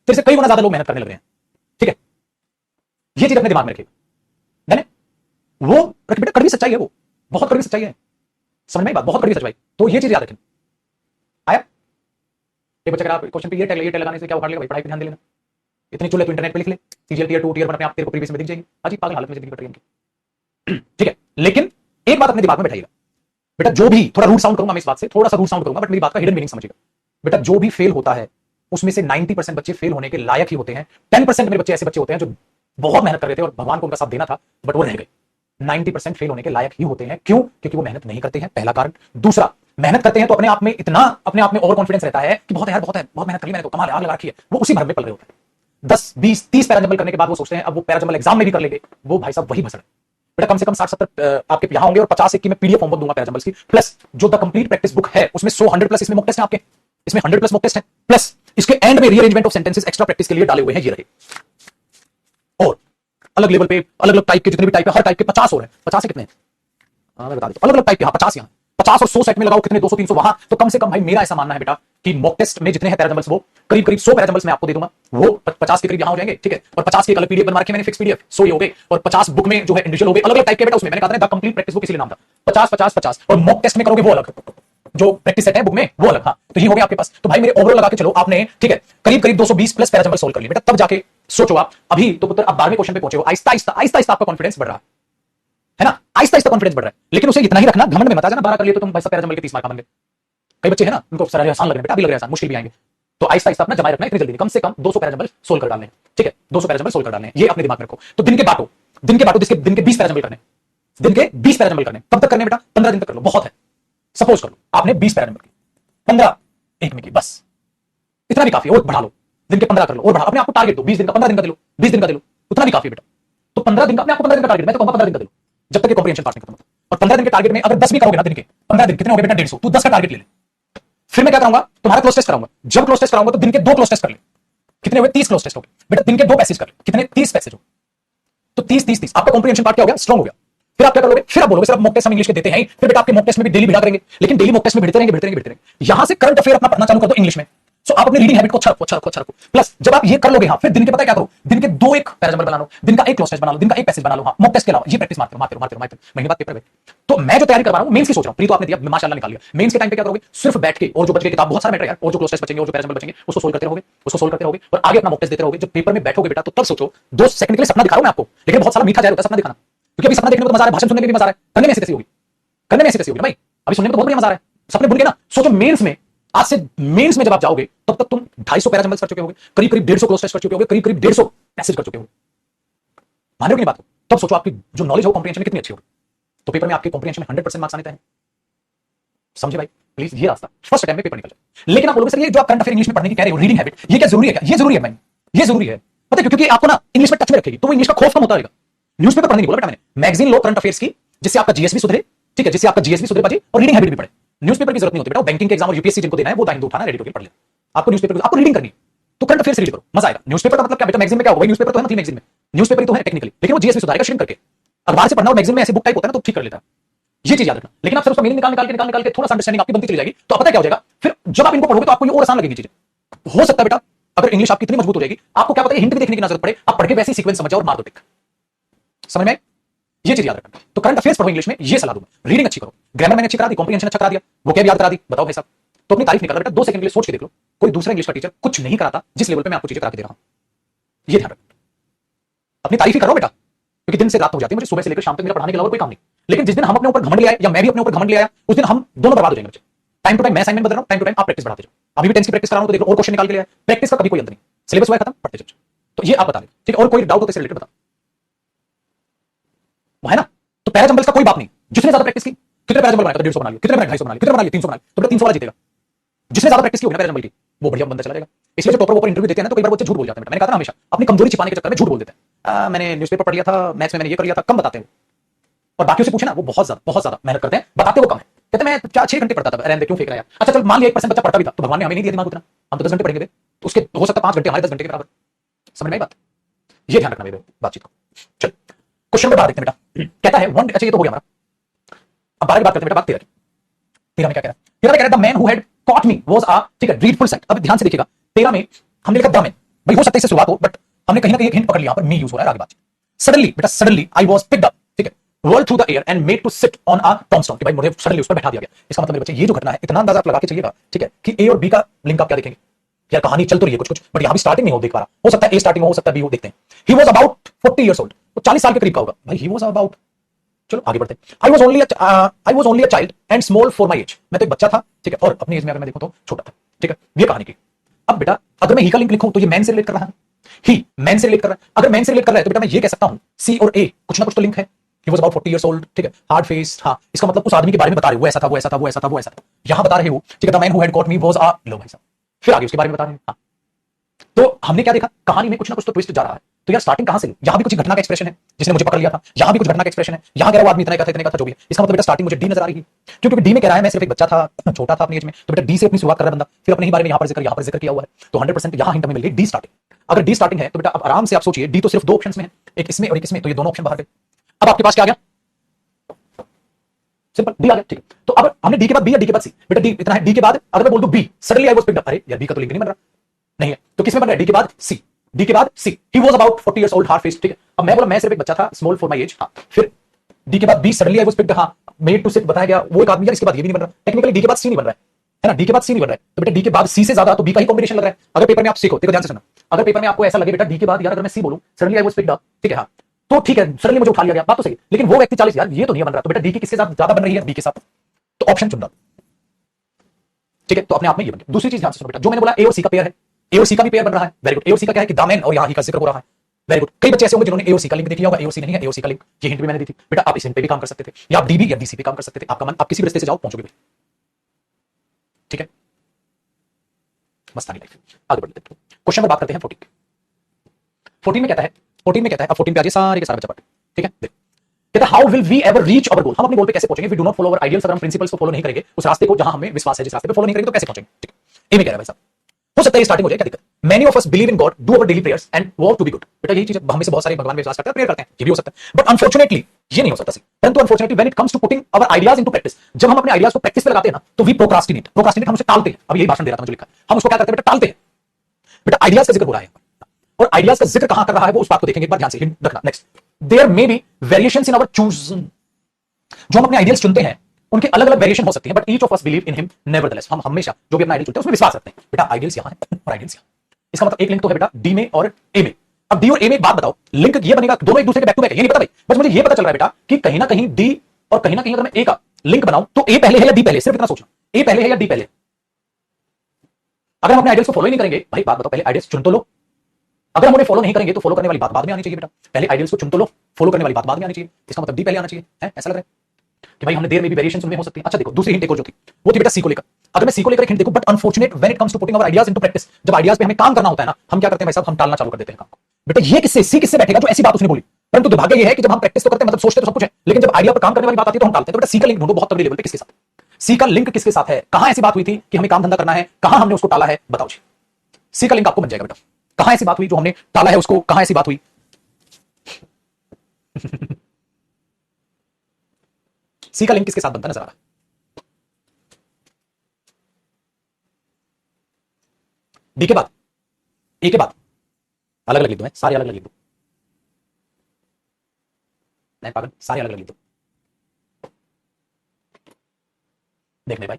तेरे से कई गुना ज्यादा लोग मेहनत करने लग रहे हैं, ठीक है। ये चीज अपने दिमाग में रखिएगा, मैंने वो बेटा कड़वी सच्चाई है, वो बहुत कड़वी सच्चाई है, समझ में बात, बहुत कड़वी सच्चाई। तो ये चीज याद रखें। आया एक बच्चा, अगर आप क्वेश्चन पे ये टैग लगाने से क्या उखाड़ लेगा भाई, पढ़ाई पे ध्यान दे लेना। इतनी चुल है तो इंटरनेट पे लिख ले, सीजीएल टियर 2 टियर 1 अपने आप तेरे को प्रीवियस में दिख जाएगी। अजी पागल हालत में जिंदगी कट रही है इनकी, ठीक है। लेकिन एक बात अपने दिमाग में बैठाइएगा बेटा, जो भी थोड़ा रूड साउंड करूंगा मैं इस बात से, थोड़ा सा रूड साउंड करूंगा, बट मेरी बात का हिडन मीनिंग समझिएगा बेटा। जो भी फेल होता है उसमें से 90% बच्चे फेल होने के लायक ही होते हैं। 10% मेरे बच्चे ऐसे बच्चे होते हैं जो बहुत मेहनत कर रहे थे और भगवान को उनका साथ देना था, बट वो रह गए। 90% फेल होने के लायक ही होते हैं। क्यों? क्योंकि वो मेहनत नहीं करते हैं, पहला कारण। दूसरा, मेहनत करते हैं तो अपने आप में इतना, अपने आप में ओवर कॉन्फिडेंस रहता है कि बहुत है यार, बहुत है, बहुत मेहनत कर ली मैंने, तो कमाल है, आग लगा रखी है। वो उसी भर में पल रहे होते हैं। 10 20 30 पैराजंबल करने के बाद वो सोचते हैं अब वो पैराजंबल एग्जाम में भी कर लेंगे, वो भाई साहब वही भसड़। बेटा कम से कम 60-70 आपके यहां होंगे और 50 की मैं पीडीएफ होमवर्क दूंगा पैराजंबल्स की, प्लस जो द कंप्लीट प्रैक्टिस बुक है उसमें 100 प्लस इसमें मॉक टेस्ट है आपके, इसमें 100+ मॉक टेस्ट है, प्लस इसके एंड में rearrangement of sentences extra practice के लिए डाले हुए हैं, ये रहे। और अलग लेवल पे अलग अलग टाइप के जितने भी टाइप है, हर टाइप के 50 और है। 50 से कितने मैं बता देता हूं, अलग अलग टाइप के, 50 यहाँ 50 और 100 सेट में लगाओ कितने, 200-300 वहां। तो कम से कम भाई मेरा ऐसा मानना है बेटा कि मॉक टेस्ट में जितने हैं पैराजंबल्स, वो करीब करीब 100 पैराजंबल्स मैं आपको दे दूंगा, वो 50 के करीब यहां हो जाएंगे, ठीक है। और 50 की एक अलग पीडीएफ बना रखी है मैंने, फिक्स पीडीएफ 100 ये हो गए, और 50 बुक में जो है इंडिविजुअल हो गए, अलग अलग टाइप के बेटा। उसमें मैंने कहा था द कंप्लीट प्रैक्टिस बुक इसलिए नाम था, 50-50-50, और मॉक टेस्ट में करोगे वो अलग, जो प्रैक्टिस सेट है बुक में वो अलग। हाँ, तो ये हो गया आपके पास। तो भाई मेरे ओवरऑल लगा के चलो आपने, ठीक है, करीब करीब 220+ पैराजंबल सोल्व कर लिए बेटा, तब जाके सोचो आप। अभी तो पुत्र आप 12वें क्वेश्चन पे पहुंचे हो, आहिस्ता आहिस्ता आहिस्ता आहिस्ता आपका कॉन्फिडेंस बढ़ रहा है ना, आहिस्ता आहिस्ता कॉन्फिडेंस बढ़ रहा है। लेकिन उसे इतना ही रखना, घमंड में मत आ जाना, 12 कर लिए तो तुम भाई साहब पैराजंबल के 30 मार्क बन गए। कई बच्चे हैं ना, उनको सर आसान लग रहे हैं बेटा, अभी लग रहे हैं आसान, मुश्किल भी आएंगे। तो आहिस्ता आहिस्ता अपना जमाए रखना, इतनी जल्दी कम से कम 200 पैराजंबल सोल्व कर डालने, ठीक है, 200 पैराजंबल सोल्व कर डालने, ये अपने दिमाग में रखो। तो दिन के बांटो, दिन के बांटो, दिन के 20 पैराजंबल करने, दिन के 20 पैराजंबल करने। कब तक करने बेटा? 15 दिन तक कर लो, बहुत है। सपोज कर लो आपने 20 पैराजंबल की, 15 एक में की, बस इतना भी काफी है। और बढ़ा लो, दिन के 15 कर लो, और बढ़ा, अपने आपको टारगेट दो, 20 दिन का, 15 दिन का दे लो, 20 दिन का दे लो, उतना भी काफी है बेटा। तो 15 दिन का, अपने आपको 15 दिन का टारगेट, मैं तो कहूंगा 15 दिन का दे लो, जब तक ये कॉम्प्रिहेंशन पार्ट नहीं खत्म होता। और 15 दिन के टारगेट में अगर 10 भी करोगे ना, दिन के 15 दिन कितने हो गए बेटा? 150। तू 10 का टारगेट ले ले। फिर मैं क्या कराऊंगा? तुम्हारा क्लोज टेस्ट कराऊंगा। जब क्लोज टेस्ट कराऊंगा तो दिन के 2 क्लोज टेस्ट कर ले, कितने हुए? 30 क्लोज टेस्ट हो गए बेटा। दिन के 2 पैसेज कर ले, कितने? 30 पैसेज हो। तो 30 आपका कॉम्प्रिहेंशन पार्ट क्या हो गया? स्ट्रांग हो गया। फिर आप क्या करोगे? फिर आप बोलोगे सर मॉक टेस्ट हम इंग्लिश के देते हैं, फिर बेटा आपके मॉक टेस्ट में भी डेली भिड़ा करेंगे, लेकिन डेली मॉक टेस्ट में भिड़ते रहेंगे। यहां से करंट अफेयर अपना पढ़ना चालू कर दो इंग्लिश में। सो आप अपनी रीडिंग हैबिट को अच्छा रखो। प्लस जब आप ये कर लोगे, हाँ, फिर दिन के पता क्या करो? दिन के 2 एक पैराजंबल बना लो, दिन का 1 क्लोज टेस्ट बना लो, दिन का 1 पैसेज बना लो। हाँ, मॉक टेस्ट के अलावा ये प्रैक्टिस मारते रहो, महीने बाद पेपर है। तो मैं जो तैयारी करवा रहा हूं मेंस की सोच रहा हूं, प्री तो आपने दिया, माशाल्लाह निकाल लिया। मेंस के टाइम पे क्या करोगे? सिर्फ बैठ के, और जो बच गए किताब, बहुत सारा मैटर यार, और जो क्लोज टेस्ट बचेंगे और जो पैराजंबल बचेंगे उसको सोल्व करते रहोगे, और आगे अपना मॉक टेस्ट देते रहोगे। जब पेपर में बैठोगे बेटा तो तब सोचो, 2 सेकंड के लिए सपना दिखा रहा हूं मैं आपको, लेकिन बहुत सारा मीठा जाए होता है सपना दिखाना, क्योंकि अभी सपना देखने में तो मजा आ रहा है, भाषण सुनने में भी मजा आ रहा है, करने में ऐसी कैसी होगी भाई? अभी सुनने में तो बहुत बढ़िया मजा आ रहा है, सपने बुन के ना। सोचो मेंस में, आज से मेंस में जब आप जाओगे तब तक तुम 250 पैराजंबल्स कर चुके होगे, करीब 150 क्लोज टेस्ट कर चुके होगे, करीब 150 पैसेज कर चुके होगे। मान रहे हो कि नहीं बात? तब सोचो आपकी जो नॉलेज हो कॉम्प्रिहेंशन में कितनी अच्छी होगी। तो पेपर में आपके कॉम्प्रिहेंशन में 100% मार्क्स आने चाहिए। समझे भाई? प्लीज ये रास्ता फर्स्ट अटेम्प्ट में पेपर निकल जाए। लेकिन आप बोलोगे सर ये जो आप करंट अफेयर इंग्लिश में पढ़ने की कह रहे हो, रीडिंग हैबिट, ये क्या जरूरी है? क्या ये जरूरी है भाई? ये जरूरी है, पता है, क्योंकि आपको ना इंग्लिश में टच में रखेगी, तो वो इंग्लिश का खौफ कम होता रहेगा। न्यूज़पेपर पढ़ने नहीं बोला बेटा मैंने, मैगजीन लो करंट अफेयर्स की, जिससे आपका जीएस भी सुधरे, ठीक है, जिससे आपका जीएस भी सुधरे बाजी, और रीडिंग हैबिट भी पड़े। न्यूज़पेपर की जरूरत नहीं होती बेटा, बैंकिंग के एग्जाम और यूपीएससी जिनको देना है वो टाइम उठाना, रेडी होकर पढ़ लेना। आपको न्यूज़पेपर, आपको रीडिंग करनी है तो करंट अफेयर्स रीड करो, मजा आएगा। न्यूज़पेपर का मतलब क्या बेटा? मैगजीन में क्या होगा? न्यूज़पेपर तो है ना, मैगजीन में न्यूज़पेपर ही तो है टेक्निकली, लेकिन वो जीएस भी सुधारेगा श्रिंक करके। अखबार से पढ़ना और मैगजीन में ऐसे बुक टाइप होता है ना, तो ठीक कर लेता है। ये चीज याद रखना। लेकिन आप सिर्फ उसका मीनिंग निकाल के थोड़ा सा अंडरस्टैंडिंग आपकी बनती चली जाएगी, तो पता क्या हो जाएगा? फिर जब आप इनको पढ़ोगे तो आपको ये और आसान लगेगी चीजें। हो सकता है बेटा अगर इंग्लिश आपकी इतनी मजबूत हो जाएगी, आपको क्या पता है हिंट भी देखने की जरूरत पड़े, आप पढ़ के वैसे ही सीक्वेंस समझ जाओ और मार दो टिक। समझ में? ये चीज याद रखना। तो करंट अफेयर्स पढ़ो इंग्लिश में, ये सलाह दूंगा। रीडिंग अच्छी करो, ग्रामर मैंने अच्छी करा दी, कॉम्प्रिहेंशन अच्छा करा दिया, वो क्या याद करा दी, बताओ भाई साहब। तो अपनी तारीफ निकालो बेटा, 2 सेकंड के लिए सोच के देख लो, कोई दूसरा इंग्लिश का टीचर कुछ नहीं कराता जिस लेवल पे मैं आपको चीजें करा के दे रहा हूं। ये ध्यान रखना, अपनी तारीफ ही करो बेटा, क्योंकि दिन से रात हो जाती है मुझे, सुबह से लेकर शाम तक मेरा पढ़ाने के अलावा कोई काम नहीं। लेकिन जिस दिन हम अपने ऊपर घमंड ले आए, या मैं भी अपने ऊपर घमंड ले आया, उस दिन हम दोनों बर्बाद हो जाएंगे बच्चे। टाइम टू टाइम मैं असाइनमेंट बदल रहा हूं, टाइम टू टाइम आप प्रैक्टिस बढ़ाते जाओ। अभी भी टेंस की प्रैक्टिस कर रहा हूं तो देख लो और क्वेश्चन निकाल के ले आया। प्रैक्टिस का कभी कोई अंत नहीं, सिलेबस हुआ खत्म, पढ़ते चलो। तो ये आप बता दें, ठीक है। और कोई डाउट हो तो इससे रिलेटेड बता, वो है ना। तो पैराजंबल्स का कोई बात नहीं, जितने ज्यादा प्रैक्टिस की, कितने पैराजम्बल बनाया तो 150 बना लिया, कितने बनाए 250 बना लिया, कितने बना लिया 300 बना लिया, तो बेटा 300 वाला जीतेगा। जिसने ज्यादा प्रैक्टिस की होगी ना पैराजम्बल की, वो बढ़िया बंदा चला जाएगा। इसलिए जो टॉपर ऊपर इंटरव्यू देते हैं ना, तो कई बार बच्चे झूठ बोल जाते हैं। मैंने कहा था हमेशा अपनी कमजोरी छिपाने के चक्कर में झूठ बोल देते हैं। मैंने न्यूज़पेपर पढ़ लिया था, मैथ्स में मैंने ये कर लिया था, कम बताते हैं। और बाकियों से पूछे ना, वो बहुत ज्यादा मेहनत करते हैं, बताते वो कम है। कहते मैं 4-6 घंटे पढ़ता था, रहने क्यों फेंक रहा है। अच्छा चल मान लिया 1% बच्चा पढ़ता भी था, तो भगवान ने हमें नहीं दिया दिमाग उतना, हम तो 10 घंटे पढ़ेंगे, तो उसके हो सकता है 5 घंटे हमारे 10 घंटे के बराबर। समझ में आई बात? ये ध्यान रखना मेरे बातचीत को। चल क्वेश्चन नंबर 12 देखते हैं बेटा। कहता है वन, अच्छा ये तो हो गया हमारा। अब 12 की बात करते हैं बेटा, बात 13 की। 13 में क्या कह रहा है? 13 में कह रहा है the man who had caught me was अ, ठीक है, ड्रीडफुल साइट। अब ध्यान से देखिएगा, 13 में हमने लिखा द मैन, भाई हो सकता है इससे शुरुआत हो, बट हमने कहीं ना कहीं एक हिंट पकड़ लिया, पर मी यूज हो रहा है आगे बात। सडनली बेटा, suddenly I was picked up, ठीक है, rolled through the air and made to sit on a tombstone, कि भाई मुझे सडनली उस पर बैठा दिया गया। इसका मतलब मेरे बच्चे, ये जो घटना है, इतना अंदाजा आप लगा के चलिएगा, ठीक है, कि ए और बी का लिंक आप क्या देखेंगे। यार कहानी चल तो रही है कुछ कुछ, बट यहां भी स्टार्टिंग नहीं हो देख पा रहा, हो सकता है ए स्टार्टिंग हो सकता है बी हो, देखते हैं। ही वाज अबाउट 40 इयर्स ओल्ड, वो 40 साल के करीब का होगा भाई। ही वाज अबाउट, चलो आगे बढ़ते हैं। I was only a child and small for my age, मैं तो एक बच्चा था, ठीक है, और अपनी एज में अगर मैं देखूं तो छोटा था, ठीक है, ये कहानी की। अब बेटा अगर मैं ही का लिंक लिखूं तो ये मैन से रिलेट कर रहा है, ही मैन से रिलेट कर रहा है। अगर मैन से रिलेट कर रहा है तो बेटा मैं ये कह सकता हूं सी और ए कुछ ना कुछ तो लिंक है। ही वाज अबाउट 40 इयर्स ओल्ड, ठीक है, हार्ड फेस, हाँ, इसका मतलब उस आदमी के बारे में बता रहे हो, वो ऐसा था, वो ऐसा था, वो ऐसा था, वो ऐसा था, यहां बता रहे हो, ठीक है, the man who had caught me was a, लो भाई साहब, फिर आगे उसके बारे में बता रहे हैं। हाँ, तो हमने क्या देखा, कहानी में कुछ ना कुछ तो ट्विस्ट जा रहा है। तो यार स्टार्टिंग कहां से ली? यहां भी कुछ घटना का एक्सप्रेशन है जिसने मुझे पकड़ लिया था, यहां भी कुछ घटना का एक्सप्रेशन है, यहां कह रहा वो आदमी इतने का था जो भी है। इसका मतलब बेटा स्टार्टिंग मुझे डी नजर आ रही है, क्योंकि डी में कह रहा है मैं सिर्फ एक बच्चा था, छोटा था अपनी एज में, तो बेटा डी से अपनी शुरुआत कर रहा है बंदा, फिर अपने ही बारे में यहां पर जिक्र किया हुआ है, तो 100% यहां हिंट हमें मिल गई डी स्टार्टिंग। अगर डी स्टार्टिंग है तो बेटा अब आराम से आप सोचिए, डी तो सिर्फ 2 ऑप्शंस में है, एक इसमें और एक इसमें, तो ये दोनों ऑप्शन बाहर गए। अब आपके पास क्या आ गया? सिंपल डी आ गया, ठीक है। तो अब हमने डी के बाद बी या डी के बाद सी, बेटा डी इतना है, डी के बाद अगर मैं बोल दूं B, suddenly I was picked up, अरे यार बी का तो लिंक नहीं बन रहा, नहीं है, तो किसमें बन रहा है? डी के बाद सी, डी के बाद C, he was about 40 years old, hard face, ठीक है। अब मैं बोला मैं सिर्फ एक बच्चा था, स्मॉल फॉर माय एज, हां, फिर डी के बाद B, suddenly I was picked, हां, मेड टू सिट बताया गया, वो एक आदमी, यार इसके बाद ये भी नहीं बन रहा, टेक्निकली डी के बाद सी नहीं बन रहा है ना, डी के बाद सी नहीं बन रहा है, तो बेटा डी के बाद सी से ज्यादा तो बी का ही कॉम्बिनेशन लग रहा है। अगर पेपर में आप सीखो, देखो ध्यान से सुनना, अगर पेपर में आपको ऐसा लगे बेटा डी के बाद यार अगर मैं सी बोलूं, suddenly I was picked up, ठीक है, हां, तो ठीक है, सडनली मुझे उठा लिया गया, बात तो सही, लेकिन वो व्यक्ति 40, यार ये तो नहीं बन रहा, तो बेटा डी के किसके साथ ज्यादा बन रही है? बी के साथ, तो ऑप्शन चुन लो, ठीक है, तो अपने आप में ये बन गया। दूसरी चीज ध्यान से सुनो बेटा, जो मैंने बोला ए और सी का पेयर है, ए और सी का भी पेयर बन रहा है, वेरी गुड। ए और सी का क्या है कि दामन और यहां ही का जिक्र हो रहा है, वेरी गुड। कई बच्चे ऐसे होंगे जिन्होंने ए और सी का लिंक देख लिया होगा, ए और सी नहीं है, ए और सी का लिंक, ये हिंट भी मैंने दी थी बेटा, आप इस हिंट पे भी काम कर सकते थे, या आप डी बी या डी सी पे काम कर सकते थे, आपका मन, आप किसी भी रास्ते से जाओ पहुंचोगे, ठीक है, मस्तानी लाइफ। आगे बढ़ते हैं, क्वेश्चन पर बात करते हैं 14। 14 में कहता है, 14 में कहता है, अब 14 पे आ जाए सारे के सारे बच्चा पार्ट, ठीक है, देखो कहता है how will we ever reach our goal, हम अपने गोल पे कैसे पहुंचेंगे, we do not follow our ideals, अगर हम प्रिंसिपल्स को फॉलो नहीं करेंगे, उस रास्ते को जहां हमें विश्वास है, जिस रास्ते पे फॉलो नहीं करेंगे तो कैसे पहुंचेंगे, ठीक है। ए में कह रहा है भाई साहब, हो सकता है स्टार्टिंग हो जाए, क्या दिक्कत, many of us believe in God, do our daily prayers and work to be good, बेटा यही चीज हम में से बहुत सारे भगवान में विश्वास करते हैं, प्रेयर करते हैं, ये भी हो सकता है, बट अनफॉर्चुनेटली ये नहीं हो सकता, परंतु unfortunately when it comes to putting our ideas into practice, जब हम अपने आइडियाज को प्रैक्टिस पे लगाते हैं ना, तो वी प्रोक्रास्टिनेट, प्रोक्रास्टिनेट हम उसे टालते हैं। अब यही भाषण दे रहा था मुझे लिखा, हम उसको क्या करते हैं बेटा, टालते हैं। बेटा आइडियाज का जिक्र हो रहा है, और आइडियाज का जिक्र कहां कर रहा है वो उस बात को देखेंगे एक बार ध्यान से, हिंट रखना। Next, there may be variations in our choose, जो हम अपने आइडियल्स चुनते हैं उनके अलग अलग वेरिएशन हो सकती है, but each of us believe in him nevertheless, हम हमेशा जो भी अपना आइडियल चुनते हैं उसमें विश्वास रखते हैं। बेटा आइडियल्स यहां है और आइडियल्स यहां, इसका मतलब एक लिंक तो है बेटा डी में और ए में। अब डी और ए में एक बात बताओ, लिंक ये बनेगा दोनों एक दूसरे के बैक टू बैक है, ये नहीं पता भाई, बस मुझे ये पता चल रहा है बेटा कि कहीं ना कहीं डी और कहीं ना कहीं अगर मैं ए का लिंक बनाऊं तो ए पहले है या डी पहले, सिर्फ इतना सोचना, ए पहले है या डी पहले। अगर हम अपने आइडियल्स को फॉलो ही नहीं करेंगे, भाई बात बताओ, पहले आइडियल्स चुन तो लो, अगर हम उन्हें फॉलो नहीं करेंगे तो फॉलो करने वाली बात बाद में आनी चाहिए बेटा, पहले आइडियल्स को चुन तो लो, फॉलो करने वाली बात बाद में आनी चाहिए, इसका मतलब डी पहले आना चाहिए, है ऐसा लग रहा है कि भाई हमने देर में भी वेरिएशंस उनमें हो सकती है। अच्छा देखो दूसरी हिंट एक और जो थी वो थी बेटा सी को लेकर, अगर मैं सी को लेकर एक हिंट देखूं, but unfortunate when it comes to putting our ideas into practice, जब आइडियाज पे हमें काम करना होता है ना, हम क्या करते हैं भाई साहब, हम टालना चालू कर देते हैं काम को। बेटा ये किससे, सी किससे बैठेगा जो ऐसी बात उसने बोली, परंतु दुर्भाग्य ये है कि जब हम प्रैक्टिस तो करते हैं, मतलब सोचते तो सब कुछ है, लेकिन जब आइडिया पर काम करने वाली बात आती है तो हम टालते हैं। तो बेटा सी का लिंक ढूंढो बहुत तगड़ी लेवल पे, किसके साथ, सी का लिंक किसके साथ है, कहां ऐसी बात हुई थी कि हमें काम धंधा करना है, कहां हमने उसको टाला है, बताओ जी। सी का लिंक आपको बन जाएगा बेटा, कहां ऐसी बात हुई जो हमने टाला है उसको, कहां ऐसी बात हुई सी का लिंक किसके साथ बनता नजर आ रहा है, डी के बाद, ए के बाद, अलग अलग लिख दो, सारे अलग अलग लिख दो, नहीं पागल, सारे अलग अलग लिख दो। देख ले भाई,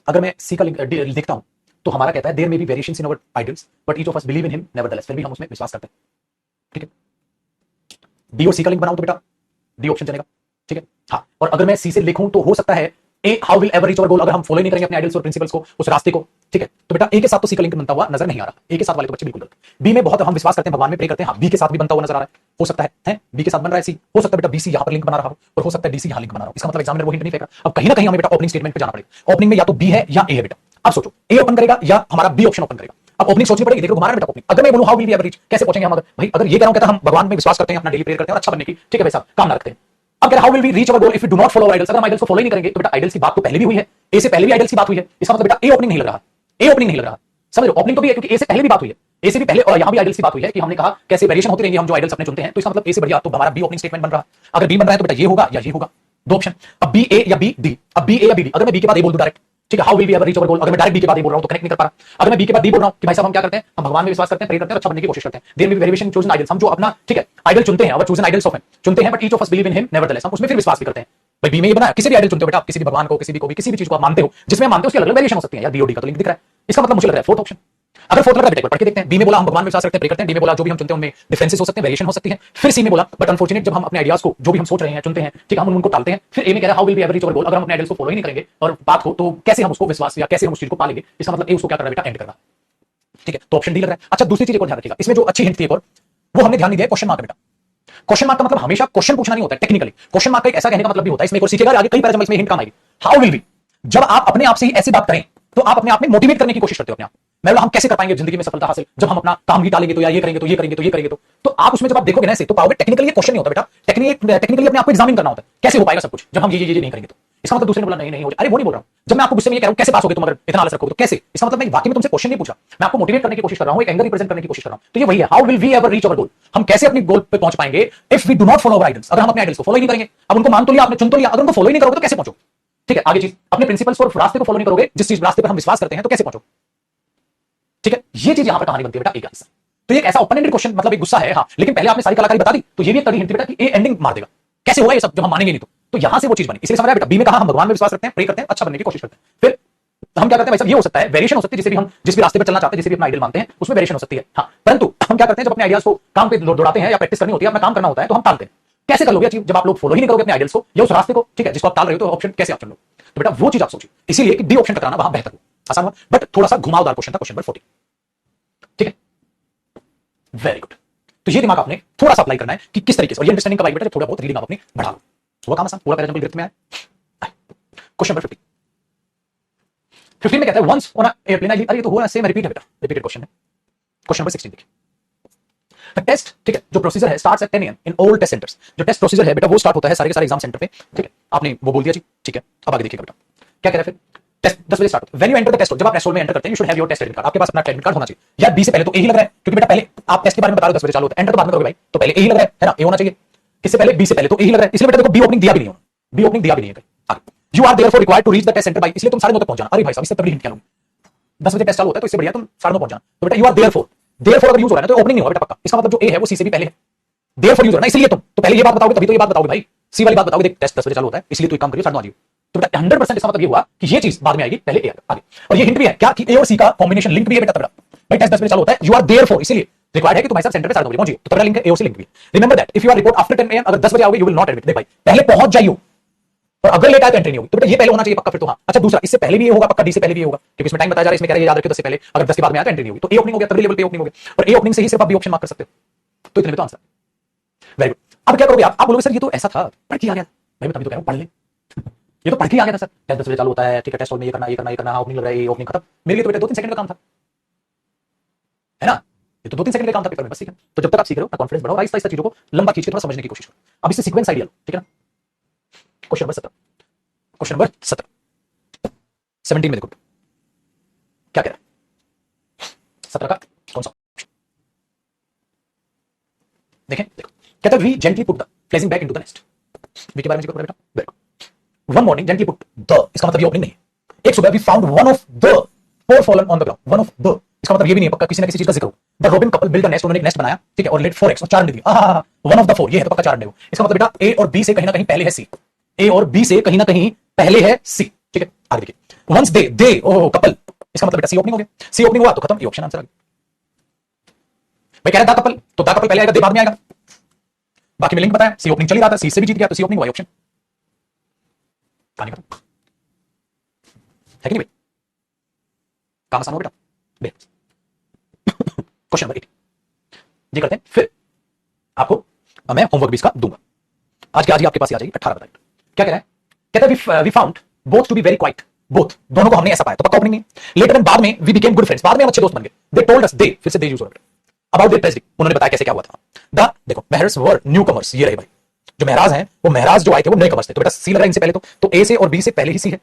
अगर मैं सी का लिंक देखता हूं तो हमारा कहता है there may be variations in our ideals but each of us believe in him nevertheless, फिर भी हम उसमें विश्वास करते हैं, ठीक है। डी और सी का लिंक बनाऊं तो बेटा डी ऑप्शन चलेगा, ठीक है। हाँ, और अगर मैं सी से लिखूं तो हो सकता है uh how will ever reach our goal, अगर हम फॉलो नहीं करेंगे अपने आइडियल्स और प्रिंसिपल्स को, उस रास्ते को, ठीक है, तो बेटा ए के साथ तो सी का लिंक बनता हुआ नजर नहीं आ रहा, ए के साथ वाले तो बच्चे बिल्कुल गलत। बी में बहुत हम विश्वास करते हैं, भगवान में प्रे करते हैं, हाँ बी के साथ भी बनता हुआ नजर आ रहा है, हो सकता है बी के साथ बन रहा है सी, हो सकता है बेटा बी सी यहां पर लिंक बना रहा हो, और हो सकता है डी सी यहां लिंक बना रहा हो। इसका मतलब एग्जामिनर वो हिंट नहीं फेंक रहा। अब कहीं ना कहीं हमें बेटा ओपनिंग स्टेटमेंट पे जाना पड़ेगा, ओपनिंग में या तो बी है या ए है बेटा। अब सोचो ए ओपन करेगा या हमारा बी ऑप्शन ओपन करेगा। अब ओपनिंग सोचनी पड़ेगी, देखो हमारा बेटा ओपनिंग, अगर मैं बोलूं how will we ever reach, कैसे पहुंचेंगे हम, अगर भाई अगर ये कह रहा हूं कहता हम भगवान में विश्वास करते हैं, अपना डेली प्रेयर करते हैं और अच्छा बनने की, ठीक है भाई साहब, काम ना रखते हैं। अब कह रहा how will we reach our goal if we do not follow idols, अगर हम आइडल्स को फॉलो ही नहीं करेंगे तो बेटा आइडल्स की बात तो पहले भी हुई है, ए से पहले भी आइडल्स की बात हुई है, इसका मतलब बेटा ए ओपनिंग नहीं लग रहा, ए ओपनिंग नहीं लग रहा, समझ लो ओपनिंग तो भी है क्योंकि ए से पहले भी बात हुई है, ए से भी पहले और यहां भी आइडल्स की बात हुई है कि हमने कहा कैसे वेरिएशन होती रहेंगे हम जो आइडल्स अपने चुनते हैं, तो इसका मतलब ए से बढ़िया तो हमारा बी ओपनिंग स्टेटमेंट बन रहा। अगर बी बन रहा है तो बेटा ये होगा या ये होगा, दो ऑप्शन। अब बी ए या बी डी, अब बी ए या बी डी, अगर मैं बी के बाद ए बोल दूं डायरेक्ट, ठीक है, how will we ever reach our goal, अगर मैं डायरेक्ट बी के बाद ए बोल रहा हूं तो कनेक्ट नहीं कर पा रहा। अगर मैं बी के बाद डी बोल रहा हूं कि भाई साहब हम क्या करते हैं, हम भगवान में विश्वास करते हैं, प्रे करते हैं, अच्छा बनने की कोशिश करते हैं, देयर में बी वेरिएशन चूजन आइडल्स, हम जो अपना ठीक है आइडल चुनते हैं, अवर चूजन आइडल्स ऑफ हिम चुनते हैं, but each of us believe in him nevertheless, हम उसमें फिर विश्वास भी करते हैं। भाई बी में ये बना किसी भी आइडल चुनते हो बेटा, आप किसी भी भगवान को, किसी भी चीज को आप मानते हो, जिसमें मानते हो उसकी अलग वेरिएशन हो सकती है, यार बी और डी का तो लिंक दिख रहा है, इसका मतलब मुझे लग रहा है फोर्थ ऑप्शन। अगर फोर्थ लग रहा है बेटा पढ़ के देखते हैं, बी में बोला हम भगवान में विश्वास करते हैं, प्रे करते हैं, डी में बोला जो भी हम चुनते हैं उनमें डिफरेंसेस हो सकते हैं, वेरिएशन हो सकती है, फिर सी में बोला बट अनफॉर्चुनेट जब हम अपने आइडियाज को जो भी हम सोच रहे हैं चुनते हैं, ठीक है, हम उनको टालते हैं, फिर ए में कह रहा है how will we ever reach our goal, अगर हम अपने आइडियल्स को फॉलो ही नहीं करेंगे और बात हो तो कैसे हम उसको विश्वास या कैसे हम उस चीज को पालेंगे, इसका मतलब ए उसको क्या कर रहा है बेटा, एंड कर रहा है, ठीक है, तो ऑप्शन डी लग रहा है। अच्छा दूसरी चीज एक और ध्यान रखिएगा, इसमें जो अच्छी हिंट थी एक और, वो हमने ध्यान नहीं दिया क्वेश्चन मार्क बेटा। क्वेश्चन मार्क का मतलब हमेशा क्वेश्चन पूछना नहीं होता है, टेक्निकली क्वेश्चन मार्क का एक ऐसा कहने का मतलब भी होता है, इसमें एक और सीखेगा आगे कई पैराग्राफ में हिंट काम आएगी। हाउ विल बी, जब आप अपने आप से ही ऐसी बात करें तो आप अपने आप में मोटिवेट करने की कोशिश करते हो अपने आप, मैं बोला हम कैसे कर पाएंगे जिंदगी में सफलता हासिल, जब हम अपना काम ही टालेंगे तो या ये करेंगे तो ये करेंगे तो ये करेंगे तो आप उसमें जब आप देखोगे ना ऐसे तो पाओगे। टेक्निकली ये क्वेश्चन नहीं होता बेटा, टेक्निकली अपने आप को एग्जामिन करना होता है, कैसे हो पाएगा सब कुछ जब हम ये नहीं करेंगे तो। इसका मतलब दूसरे ने बोला नहीं हो जाए, अरे वो नहीं बोल रहा हूं, जब मैं आपको गुस्से में ये कह रहा हूं कैसे पास होगे तुम अगर इतना आलस रखोगे तो कैसे, इसका मतलब मैं वाकई में तुमसे क्वेश्चन नहीं पूछा, मैं आपको मोटिवेट करने की कोशिश कर रहा हूं, एक एंगर रिप्रेजेंट करने की कोशिश कर रहा हूं। तो ये वही है, how will we ever reach our goal, हम कैसे अपने गोल पे पहुंच पाएंगे if we do not follow our idols, अगर हम अपने आइडल्स को फॉलो ही नहीं करेंगे। अब उनको मान तो लिया आपने, चुन तो लिया, अगर उनको फॉलो ही नहीं करोगे तो कैसे पहुंचोगे, ठीक है। आगे चीज अपने प्रिंसिपल्स और रास्ते को फॉलो नहीं करोगे, जिस चीज रास्ते पर हम विश्वास करते हैं तो कैसे पहुंचोगे, ठीक है। ये चीज यहां पर कहानी बनती है बेटा, एक हिस्सा तो ये एक ऐसा ओपन एंडेड क्वेश्चन, मतलब एक गुस्सा है हाँ, लेकिन पहले आपने सारी कलाकारी बता दी तो ये भी एक तगड़ी हिंट थी बेटा कि ए एंडिंग मार देगा, कैसे होगा ये सब जब हम मानेंगे नहीं तो यहां से वो चीज बनी। इसलिए समझ रहा है बेटा, बी में कहा हम भगवान में विश्वास करते हैं, प्रे करते हैं, अच्छा बनने की कोशिश करते हैं, फिर हम क्या करते हैं भाई साहब, ये हो सकता है वेरिएशन हो सकती है, जिसे भी हम जिस भी रास्ते पर चलना चाहते हैं, जिसे भी अपना आइडियल मानते हैं उसमें वेरिएशन हो सकती है हाँ, परंतु हम क्या करते हैं जब अपने आइडियाज को काम पे दौड़ाते हैं या प्रैक्टिस करनी होती है, अपना काम करना होता है तो हम टालते हैं। कैसे कर लोगे चीज जब आप लोग फॉलो ही नहीं करोगे अपने आइडियल्स को या उस रास्ते को, ठीक है, जिसको आप टाल रहे हो, तो ऑप्शन कैसे आप चुन लो, तो बेटा वो चीज आप सोचिए। इसीलिए कि डी ऑप्शन टकराना वहां बेहतर हो, आसान हुआ बट थोड़ा सा घुमावदार क्वेश्चन था, क्वेश्चन नंबर 40, ठीक है, वेरी गुड। तो ये दिमाग आपने थोड़ा सा अप्लाई करना है कि किस तरीके से, और ये अंडरस्टैंडिंग कब आएगी बेटा, थोड़ा बहुत रीडिंग आप अपनी बढ़ा लो, वो काम आसान, पूरा पैराग्राफ गिरफ्त में आया। क्वेश्चन नंबर 15 में कहता है वंस ऑन एयरप्लेन, अरे ये तो हुआ सेम रिपीट है बेटा, रिपीटेड क्वेश्चन है। क्वेश्चन नंबर 16 देखिए, द टेस्ट, ठीक है, जो प्रोसीजर है starts at 10 AM in all test centres, जो टेस्ट प्रोसीजर है बेटा वो स्टार्ट होता है सारे के सारे एग्जाम सेंटर पे, ठीक है, आपने वो बोल दिया जी, ठीक है। अब आगे देखिएगा बेटा क्या कह रहा है, फिर टेस्ट 10 बजे स्टार्ट होता है, when you enter the test hall, जब आप टेस्ट हॉल में एंटर करते हैं, you should have your test admit card, आपके पास अपना एडमिट कार्ड होना चाहिए। यार बी से पहले तो ए ही लग रहा है, क्योंकि बेटा पहले आप टेस्ट के बारे में बता रहे हो 10 बजे चालू होता है, एंटर तो बाद में करोगे भाई, तो पहले ए ही लग रहा है ना, ए होना चाहिए, किससे पहले, बी से पहले, तो ए ही लग रहा है, इसलिए बेटा देखो बी ओपनिंग दिया भी नहीं, बी ओपनिंग दिया भी नहीं है आगे, you are therefore required to reach the test centre by, इसलिए तुम 9:30 तक पहुंच जाना। अरे भाई साहब इससे तगड़ी हिंट क्या लूं, 10 बजे टेस्ट चालू होता है तो इससे बढ़िया तुम 9:30 पहुंच जाना, तो बेटा यू आर देयरफॉर अगर यूज हो रहा है ना तो ओपनिंग नहीं होगा बेटा पक्का, इसका मतलब जो ए है वो सी से भी पहले है, देयरफॉर यूज हो रहा है, इसलिए तुम तो पहले ये बात बताओगे तभी तो ये बात बताओगे भाई, सी वाली बात बताओगे, देख टेस्ट 10 बजे चालू होता है इसलिए तू एक काम करियो 9:30 आ जाइयो, तो बेटा 100% इसका मतलब ये हुआ कि ये चीज बाद में आएगी, पहले ए आगे। और ये हिंट भी है क्या कि ए और सी का कॉम्बिनेशन लिंक भी है बेटा तगड़ा, भाई टेस्ट 10 बजे चालू होता है, यू आर देयरफॉर इसलिए रिक्वायर्ड है कि तुम ऐसा सेंटर पे 9:30 बजे पहुंचिए, तो तगड़ा लिंक है, ए और सी लिंक भी है। Remember that if you R report after 10 AM, अगर 10 बजे आओगे यू विल नॉट एडमिट, देख भाई पहले पहुंच जाइयो, और अगर लेट आए तो एंट्री नहीं होगी, तो बेटा ये पहले होना चाहिए पक्का, फिर तो हाँ। अच्छा दूसरा, इससे पहले भी ये होगा पक्का, डी से पहले भी ये होगा, क्योंकि इसमें टाइम बताया जा रहा है, इसमें कह रहा है याद रखियो 10 से पहले, अगर 10 के बाद में आया तो एंट्री नहीं होगी, तो ए ओपनिंग हो गया, तगड़ी लेवल पे ओपनिंग हो गया, और ए ओपनिंग से ही सिर्फ आप बी ऑप्शन मार्क कर सकते हो, तो इतने में तो आंसर। Very good. अब क्या करोगे आप बोलोगे सर ये तो ऐसा था, पढ़ के आ गया, भाई मैं तभी तो कह रहा हूं पढ़ ले, ये तो पढ़ के आ गया था सर, टेस्ट 10 बजे चालू होता है, ठीक है, टेस्ट हॉल में ये करना, ओपनिंग लग रहा है, ओपनिंग खत्म। मेरे लिए तो बेटा 2-3 सेकंड का काम था, है ना, ये तो 2-3 सेकंड का काम था पेपर में, बस ठीक है। तो जब तक आप सीख रहे हो अपना कॉन्फिडेंस बढ़ाओ, आहिस्ता आहिस्ता चीजों को लंबा खींच के थोड़ा समझने की कोशिश करो। अब इससे सीक्वेंस आइडिया लो, ठीक है ना। क्वेश्चन नंबर 17, क्वेश्चन नंबर 17 में देखो क्या कह रहा है, 17 का कौन सा देखें, देखो कहता है we gently put the placing back into the nest, we के बारे में जिक्र बेटा, देखो one morning gently put the, इसका मतलब ये ओपनिंग नहीं है। एक सुबह we found one of the four fallen on the ground, one of the, इसका मतलब ये भी नहीं है पक्का किसी ना किसी चीज का जिक्र हो। The robin couple build a nest, उन्होंने एक नेस्ट बनाया, ठीक है, और लेट 4 eggs, और 4 अंडे दिए, वन ऑफ द 4, ये है तो पक्का 4 अंडे हो। इसका मतलब बेटा ए और बी से कहीं ना कहीं पहले है सी, ए और बी से कहीं ना कहीं पहले है सी, ठीक है। आगे देखिए, वंस दे ओ कपल, इसका मतलब बेटा सी ओपनिंग हो गया, सी ओपनिंग हुआ तो खत्म, ये ऑप्शन आंसर आ गया। भाई कह रहा है द कपल, तो द कपल पहले आएगा, दे बाद में आएगा, बाकी में लिंक बताया, सी ओपनिंग चली रहा था, सी से भी जीत गया तो सी ओपनिंग हुआ ऑप्शन, कहानी खत्म। है कि नहीं भाई? काम आसान हो बेटा। क्वेश्चन नंबर 8 ये करते हैं, फिर आपको मैं होमवर्क भी इसका दूंगा। आज की आज ही आपके पास ही आ जाएगी 18 बताइए क्या कह रहा है। कहता है we found both to be very quiet, both दोनों को हमने ऐसा पाया, तो पक्का ओपनिंग नहीं। लेटर एंड बाद में वी बिकेम गुड फ्रेंड्स, बाद में हम अच्छे दोस्त बन गए। दे टोल्ड अस, दे फिर से दे यूज हो रहा है, अबाउट देयर ट्रेजेडी, उन्होंने बताया कैसे क्या हुआ था। द देखो महराज वर न्यू कमर्स, ये रहे भाई जो महराज हैं, वो महराज जो आए थे वो नए कमर्स थे। तो बेटा सी लग रहा है इनसे पहले, तो ए से और बी से पहले ही सी है।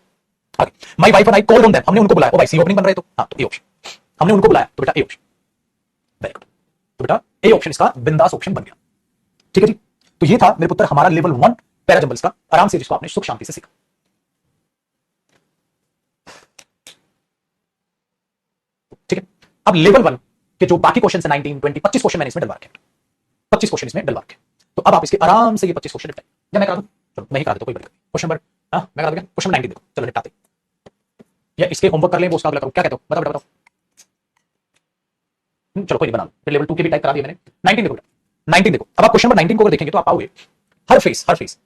आगे my wife and I called on them, हमने उनको बुलाया। ओ भाई सी ओपनिंग बन रहे तो हाँ, तो ए ऑप्शन हमने उनको बुलाया, तो बेटा ए ऑप्शन। वेरी गुड, तो बेटा ए ऑप्शन इसका बिंदास ऑप्शन बन गया। ठीक है जी, तो ये था मेरे पुत्र हमारा लेवल 1 पैराजंबल्स का, आराम से जिसको आपने सुख शांति से सीखा। ठीक है, अब लेवल 1 के जो बाकी क्वेश्चन है 19, 20, 25 क्वेश्चन मैंने इसमें डलवा रखे, 25 क्वेश्चन इसमें डलवा रखे। तो अब आप इसके आराम से ये 25 क्वेश्चन निपटाइए, या मैं करा दूं? चलो मैं ही करा देता हूं, कोई बड़ी क्वेश्चन नंबर, हां मैं करा दूंगा। क्वेश्चन 19 देखो, चलो निपटाते, या इसके होमवर्क कर लें वो उसका अगला करो, क्या कहते हो? बताओ बताओ। चलो कोई नहीं, बना लो, फिर लेवल 2 के भी टाइप करा दिया मैंने। 19 देखो, 19 देखो। अब आप क्वेश्चन नंबर 19 को अगर देखेंगे तो आप पाओगे हर face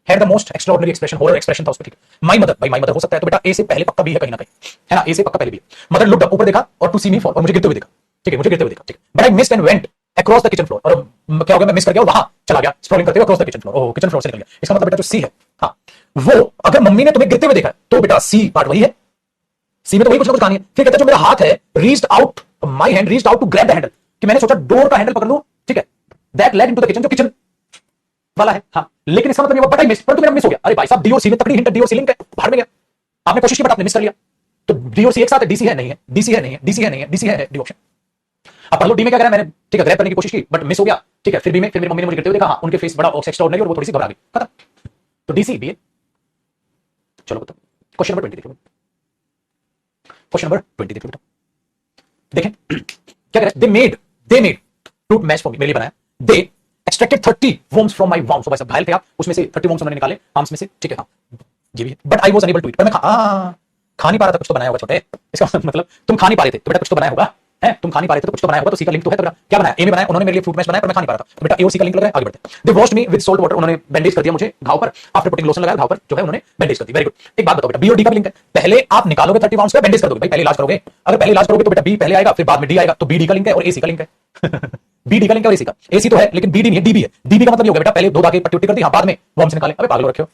had the most extraordinary expression, horror expression था उसमें। ठीक है, माय मदर, भाई माय मदर हो सकता है, तो बेटा ए से पहले पक्का भी है कहीं ना कहीं, है ना? ए से पक्का पहले भी है। मदर लुक्ड अप, ऊपर देखा, और टू सी मी फॉल, और मुझे गिरते हुए देखा। ठीक है, मुझे गिरते हुए देखा। ठीक है, but I missed and went across the kitchen floor, और क्या हो गया, मैं मिस कर गया और वहां चला गया स्क्रॉलिंग करते हुए across the kitchen floor. Oh, kitchen floor से निकल गया। इसका मतलब बेटा जो सी है, हां वो, अगर मम्मी ने तुम्हें गिरते हुए देखा तो बेटा सी पार्ट वही है, सी में तो वही कुछ ना कुछ कहानी है। फिर कहता है जो मेरा हाथ है, reached out, my hand reached out to grab the handle, कि मैंने सोचा डोर का हैंडल पकड़ लूं। ठीक है, that led into the kitchen, जो किचन वाला है। हाँ, लेकिन इसका मतलब ये बट आई मिस, पर तो मेरा मिस हो गया। अरे भाई साहब, डी और सी में तकड़ी हिंट, डी और सी लिंक है, बाहर में गया। आपने कोशिश की बट आपने मिस कर लिया। तो डी और सी एक साथ है, डीसी है नहीं है, डीसी है नहीं है, डीसी है नहीं है, डीसी है डी ऑप्शन। अब पढ़ लो, डी में क्या करा मैंने, ठीक है, ग्रैब करने की कोशिश की बट मिस हो गया। ठीक है, फिर बी में, फिर मेरी मम्मी ने मुझे गिरते हुए देखा, हाँ उनके फेस बड़ा एक्स्ट्राऑर्डिनरी और वो थोड़ी सी घबरा गई, खत्म। तो डीसी बी है। चलो बताओ क्वेश्चन नंबर 20 देखो, क्वेश्चन नंबर 20 देखो बेटा, देखें क्या कह रहा है। They made fruit match for me, मेरे लिए बनाया। They extracted 30 worms from my worms, भाई साहब घायल थे आप, उसमें से 30 worms उन्होंने निकाले आर्म्स में से। ठीक है, हाँ ये भी है। But I was unable to eat, पर मैं खा नहीं पा रहा था, कुछ तो बनाया होगा छोटे। इसका मतलब तुम खा नहीं पा रहे थे तो बेटा कुछ तो बनाया होगा, है तुम खा नहीं पा रहे थे तो कुछ तो बनाया होगा। तो सी का लिंक तो है, तो बेटा क्या बनाया, ए में बनाया उन्होंने मेरे लिए फ्रूट मैच बनाया, पर मैं खा नहीं पा रहा था, तो बेटा ए और सी का लिंक लग रहा है। आगे बढ़ते हैं। They washed me with salt water, उन्होंने बैंडेज कर दिया मुझे घाव पर, आफ्टर पुटिंग लोशन लगाया घाव पर, जो है उन्होंने बैंडेज कर दी। Very good. एक बात बताओ बेटा, बी और डी का लिंक है, पहले आप निकालोगे 30 worms का, बैंडेज कर दोगे भाई, पहले इलाज करोगे। अगर पहले इलाज करोगे तो बेटा बी पहले आएगा, फिर बाद में डी आएगा, तो बी डी का लिंक है और ए सी का लिंक है। बी डी का लिंक है और एसी का, एसी तो है लेकिन बी डी नहीं है, डी बी है। डी बी का मतलब ये हो गया बेटा पहले दो धागे पट्टी उट्टी कर दी, हाँ बाद में वॉर्म्स निकाले। अबे पागल हो रखे हो।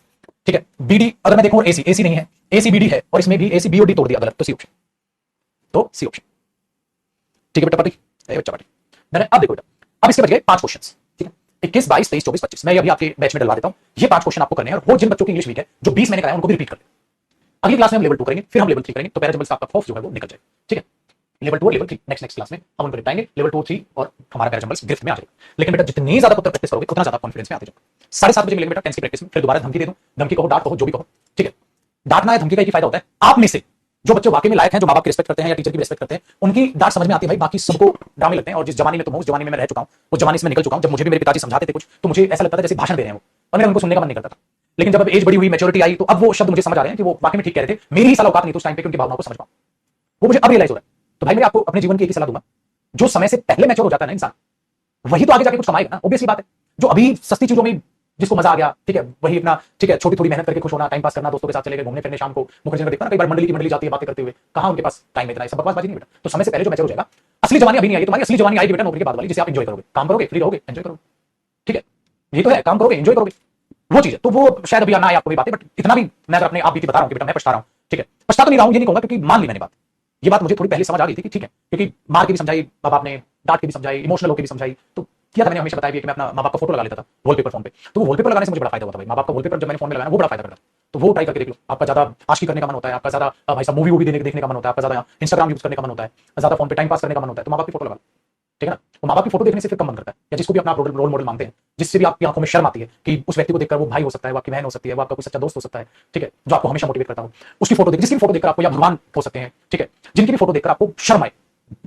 ठीक है, बी डी अगर मैं देखूं एसी, एसी नहीं है, एसी बी डी है, और इसमें भी एसी बी और डी तोड़ दिया गलत, तो सी ऑप्शन, तो सी ऑप्शन। ठीक है बेटा, पार्टी बच्चा पार्टी। मैंने अब देखो बेटा, अब इसके बच गए 5 क्वेश्चंस। ठीक है, 21, 22, 23, 24, 25 मैं अभी आपके बैच में डलवा देता हूं। ये 5 क्वेश्चन आपको करने हैं, और वो जिन बच्चों की इंग्लिश वीक है, जो 20 मैंने कराया उनको भी रिपीट कर ले। अगली क्लास में हम लेवल 2 करेंगे, फिर हम लेवल 3 करेंगे, तो पैराजंबल्स का आपका खौफ जो है वो निकल जाए। ठीक है, लेवल 2 और लेवल 3 नेक्स्ट क्लास में हम उनको निपटाएंगे। लेवल 2, 3 और हमारा पैराजंबल्स गिरफ्त में आ जाएगा। लेकिन बेटा जितनी ज्यादा पुत्र प्रैक्टिस करोगे उतना ज्यादा कॉन्फिडेंस में आते जाओगे। 7:30 बजे मिलेंगे बेटा टेंस की प्रैक्टिस में, फिर दोबारा धमकी दे दूं, धमकी कहो, डांट कहो, जो भी कहो। ठीक है, डांटना है, धमकी का एक ही फायदा होता है, आप में से जो बच्चे वाकई में लायक हैं, जो मां बाप की रिस्पेक्ट करते हैं या टीचर की रिस्पेक्ट करते हैं, उनकी डांट समझ में आती है भाई, बाकी सबको ड्रामे लगते हैं। और जिस जमाने में तुम हो, उस जमाने में मैं रह चुका हूं, उस जमाने से मैं निकल चुका हूं, जब मुझे भी मेरे पिताजी समझाते थे कुछ, तो मुझे ऐसा लगता था जैसे भाषण दे रहे हैं वो, और मेरा उनको सुनने का मन नहीं करता था। लेकिन जब अब एज बड़ी हुई, मैच्योरिटी आई, तो अब वो शब्द मुझे समझ आ रहे हैं कि वो वाकई में ठीक कह रहे थे। मेरी ही साला औकात नहीं थी उस टाइम पे कि उनकी भावनाओं को समझ पाऊं, वो मुझे अब रियलाइज हो रहा है। तो भाई मैं आपको अपने जीवन की एक ही सलाह दूंगा, जो समय से पहले मैच्योर हो जाता है ना इंसान, वही तो आगे जाके कुछ कमाएगा ना, ऑब्वियसली बात है। जो अभी सस्ती चीजों में जिसको मजा आ गया, ठीक है, वही अपना, ठीक है, छोटी थोड़ी मेहनत करके खुश होना, टाइम पास करना, दोस्तों के साथ चले गए घूमने फिरने, शाम को मुखर्जी नगर देखना ना, कई बार मंडली की मंडली जाती है बातें करते हुए, कहां उनके पास टाइम इतना है, सब बकवासबाजी नहीं बेटा। तो समय से पहले जो मैच्योर हो जाएगा, असली जवानी अभी नहीं आई, तुम्हारी असली जवानी आएगी बेटा नौकरी के बाद वाली, जिसे आप एंजॉय करोगे, काम करोगे, फ्री रहोगे, एंजॉय करोगे। ठीक है, ये तो है, काम करोगे, एंजॉय करोगे, वो चीज है। तो वो शायद अभी ना आए आपको भी बातें, बट इतना भी मैं अगर अपने आप बीती बता रहा हूं कि बेटा मैं पछता रहा हूं। ठीक है, पछता तो नहीं रहा हूं, ये नहीं कहूंगा, क्योंकि मान ली मैंने बात, ये बात मुझे थोड़ी पहले समझ आ गई थी कि ठीक है, क्योंकि मार के भी समझाई माँ बाप ने, डांट के भी समझाई, इमोशनल होकर भी समझाई, तो किया था मैंने, हमेशा बताया भी कि मैं अपना माँ बाप का फोटो लगा लेता था वॉलपेपर फोन पे। तो वो वॉलपेपर लगाने से मुझे बड़ा फायदा हुआ था भाई, माँ बाप का वॉलपेपर जब मैंने फोन में लगाया वो बड़ा फायदा करता। तो वो ट्राई करके देख लो, आपका ज्यादा आशिकी करने का मन होता है, आपका ज्यादा भाई साहब मूवी देखने का मन होता है, आपका ज्यादा इंस्टाग्राम यूज करने का मन होता है, ज्यादा फोन पे टाइम पास करने का मन होता है, तो माँ बाप की फोटो लगा लो। ठीक है ना, वो माँ बाप की फोटो देखने से फिर कम मन करता है। या जिसको भी अपना रोल मॉडल मानते हैं, जिससे भी आपकी आंखों में शर्म आती है कि उस व्यक्ति को देखकर वो भाई हो सकता है, वो आपकी बहन हो सकती है, वो आपका कोई सच्चा दोस्त हो सकता है, ठीक है, जो आपको हमेशा मोटिवेट करता हो, उसकी फोटो देख, जिसकी फोटो देखकर आपको, या भगवान हो सकते हैं, ठीक है, जिनकी भी फोटो देखकर आपको शर्म आए,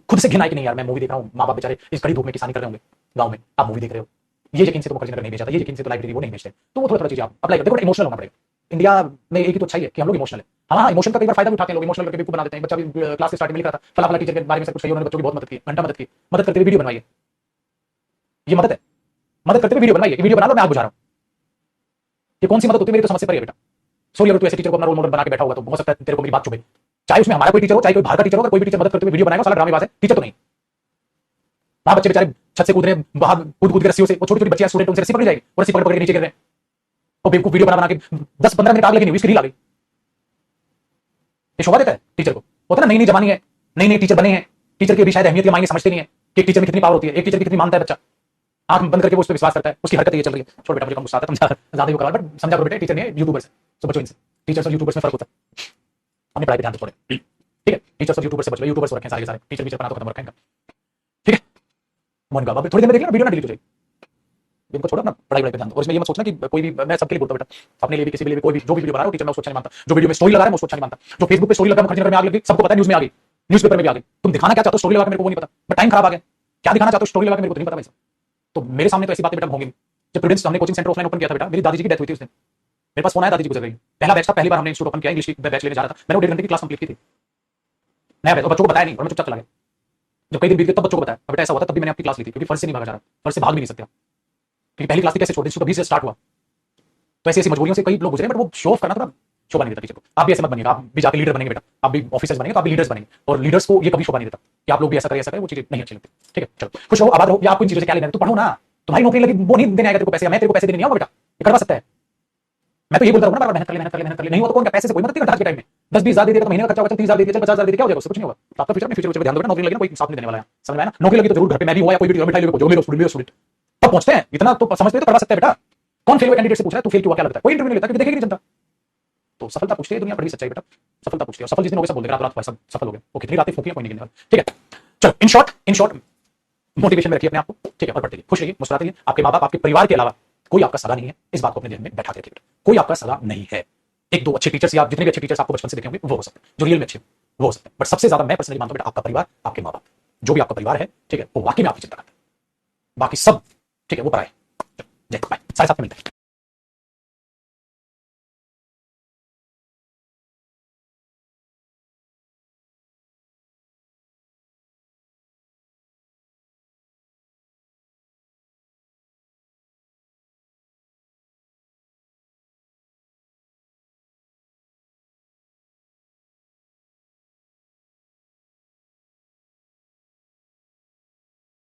खुद से घिन आए कि नहीं यार मैं मूवी देख रहा हूँ, माँ बाप बेचारे इस घड़ी धूप में किसानी कर रहे होंगे गाँव में, आप मूवी देख रहे हो, ये यकीन से तो मुखर्जी नगर नहीं बेचा था, ये यकीन से तो लाइब्रेरी वो नहीं बेचते, तो वो थोड़ा थोड़ा चीजें आप अप्लाई करते हो। इमोशनल होना पड़ेगा। इंडिया में एक ही तो अच्छा ही है कि हम लोग इमोशनल है। हाँ, इमोशन का कई बार फायदा भी उठाते हैं लोग, इमोशनल करके भी बना देते हैं। बच्चा भी क्लास के स्टार्टिंग में लिखा था फला फला टीचर के बारे में सब कुछ कही, उन्होंने बच्चों की बहुत मदद की, घंटा मदद की, मदद करते हुए वीडियो बनवाइए, ये मदद है, मदद करते हुए वीडियो बनवाइए, वीडियो बना लो, मैं आग बुझा रहा हूँ, ये कौन सी मदद होती है, मेरी तो समझ से परे है बेटा। सॉरी अगर तू ऐसे टीचर को अपना रोल मॉडल बना के बैठा होगा तो हो सकता है तेरे को मेरी बात चुभे, चाहे उसमें हमारा कोई टीचर हो, चाहे कोई बाहर का टीचर हो, अगर कोई भी टीचर मदद करते हुए वीडियो बनाएगा, साला ड्रामेबाज है, टीचर तो नहीं। वहां बच्चे बेचारे छत से कूद रहे हैं, बाहर कूद कूद के रस्सियों से, वो छोटी छोटी बच्चियां स्टूडेंट, उनसे रस्सी पकड़ी जाएगी और रस्सी पकड़ पकड़ के नीचे गिर रहे हैं, वो बेवकूफ वीडियो बना के 10-15 मिनट आग लगी नहीं, इसकी रील आ गई। ये शोभा देता है टीचर को? होता है ना, नई नई जवानी है, नई नई टीचर बने हैं, टीचर की अभी शायद अहमियत या मायने समझते नहीं है कि एक टीचर में कितनी पावर होती है, एक टीचर की कितनी मानता है बच्चा, आंख बंद करके वो उस पर विश्वास करता है, उसकी हरकत ये चल रही है। छोड़ बेटा, मुझे कम गुस्सा आता है, तुम ज्यादा ही वो करा, बट समझा करो बेटे, टीचर नहीं है, यूट्यूबर्स है, तो बचो इनसे। टीचर्स और यूट्यूबर्स में फर्क होता है, अपनी पढ़ाई पे ध्यान दो थोड़े, ठीक है? टीचर्स और यूट्यूबर्स से बचो, यूट्यूबर्स हो रखे हैं सारे के सारे, टीचर वीचर बना तो खत्म रखा है इनका, ठीक है? मन का, अब थोड़ी देर में देख लेना, वीडियो ना डिलीट हो जाए, इनको छोड़ो अपना पढ़ाई पे ध्यान दो। और इसमें ये मत सोचना कि कोई भी, मैं सबके लिए बोलता हूं बेटा, अपने लिए भी, किसी के लिए भी, कोई भी जो भी वीडियो बना रहा हो, टीचर मैं उसको अच्छा नहीं मानता, जो वीडियो में स्टोरी लगा रहा है मैं उसको अच्छा नहीं मानता, जो फेसबुक पे स्टोरी लगा मुखर्जी नगर में आग लगी, सबको पता है, न्यूज़ में आ गई, न्यूज़पेपर में भी आ गई, तुम दिखाना क्या चाहते हो स्टोरी लगा के, मेरे को वो नहीं पता, बट टाइम खराब आ गया, क्या दिखाना चाहते हो स्टोरी लगा के, मेरे को तो नहीं पता भाई साहब। तो मेरे सामने तो ऐसी बातें बेटा होंगी नहीं। जब प्रूडेंस हमने कोचिंग सेंटर ऑफलाइन ओपन किया था बेटा, मेरी दादी जी की डेथ हुई थी उस दिन, मेरे पास फोन आया, दादी जी गुजर गई, पहला बैच था, पहली बार हमने इंस्टीट्यूट ओपन किया, इंग्लिश की बैच लेने जा रहा था, मैंने 1.5 घंटे की क्लास कंप्लीट की थी, नया बैच, और बच्चों को बताया नहीं, और मैं चुपचाप चला गया। जब कई दिन बीत गए तब बच्चों को बताया, बेटा ऐसा हुआ था, तब भी मैंने आपकी क्लास ली थी, क्योंकि फर्ज से नहीं भागा जा रहा, फर्ज से भाग भी नहीं सकते, क्योंकि पहली क्लास थी, कैसे छोड़ दी, इंस्टीट्यूट अभी से स्टार्ट हुआ। तो ऐसी ऐसी मजबूरियों से कई लोग गुजरे, बट वो शो ऑफ करना थोड़ा शोभा नहीं देता टीचर को। आप भी ऐसे मत बनिएगा, आप भी जाके लीडर बनेंगे बेटा, आप भी ऑफिसर्स बनेंगे तो आप भी लीडर्स बनेंगे, और लीडर्स को ये कभी शोभा नहीं देता कि आप लोग भी ऐसा करें, ऐसा करें, वो चीजें नहीं अच्छी लगती, ठीक है? चलो खुश रहो, आबाद रहो, या आपको इन चीजों से क्या लेना है, तो पढ़ो ना, तुम्हारी नौकरी लगी, वो नहीं देने आएगा तेरे को पैसे, मैं तेरे को पैसे देने नहीं आऊंगा बेटा, ये करवा सकता है। मैं तो ये बोलता हूँ ना, मेहनत कर ले, मेहनत कर ले, मेहनत कर ले, नहीं हो तो कौन, पैसे से कोई मदद नहीं करता आज के टाइम में, 10-20 हज़ार दे देगा तो महीने का खर्चा होगा, 30 हज़ार दे दिया, 50 हज़ार दे दिया, क्या हो जाएगा, उससे कुछ नहीं होगा। तो आपका फ्यूचर में ध्यान दो बेटा, नौकरी लगी ना कोई साथ नहीं देने वाला है, समझ में आया ना? नौकरी लगी तो जरूर घर पे मैं भी हुआ या कोई भी मिठाई लेके जो मेरे स्टूडेंट तब पहुंचते हैं, इतना तो समझते तो करवा सकते हैं बेटा। कौन फेल हुआ कैंडिडेट से पूछ रहा है तू फेल क्यों हुआ, क्या लगता है? कोई इंटरव्यू नहीं लेता, क्योंकि देखेगी नहीं जनता। तो सफलता पूछती है दुनिया, बड़ी सच्चाई बेटा, सफलता पूछती है, और सफल जिस दिन हो गए सब बोल देगा रात रात सफल हो गए, वो कितनी रातें फूकी कोई नहीं गिनने वाला, ठीक है? चलो इन शॉर्ट मोटिवेशन में रखिए अपने आप को, ठीक है? और बढ़ते रहिए, खुश रहिए, मुस्कुराते रहिए, आपके माँ बाप, आपके परिवार के अलावा कोई आपका सगा नहीं है, इस बात को अपने ध्यान में बैठा रखिए, कोई आपका सगा नहीं है। एक दो अच्छे टीचर्स, या जितने भी अच्छे टीचर्स आपको बचपन से देखे होंगे वो हो सकते हैं, जो रियल में अच्छे वो हो सकते हैं, बट सबसे ज्यादा मैं पर्सनली मानता हूं बेटा आपका परिवार, आपके माँ बाप, जो भी आपका परिवार है, ठीक है, वो वाकई में आपकी चिंता करता है, बाकी सब ठीक है वो पराए। जय, बाय, 7:30 मिलते हैं।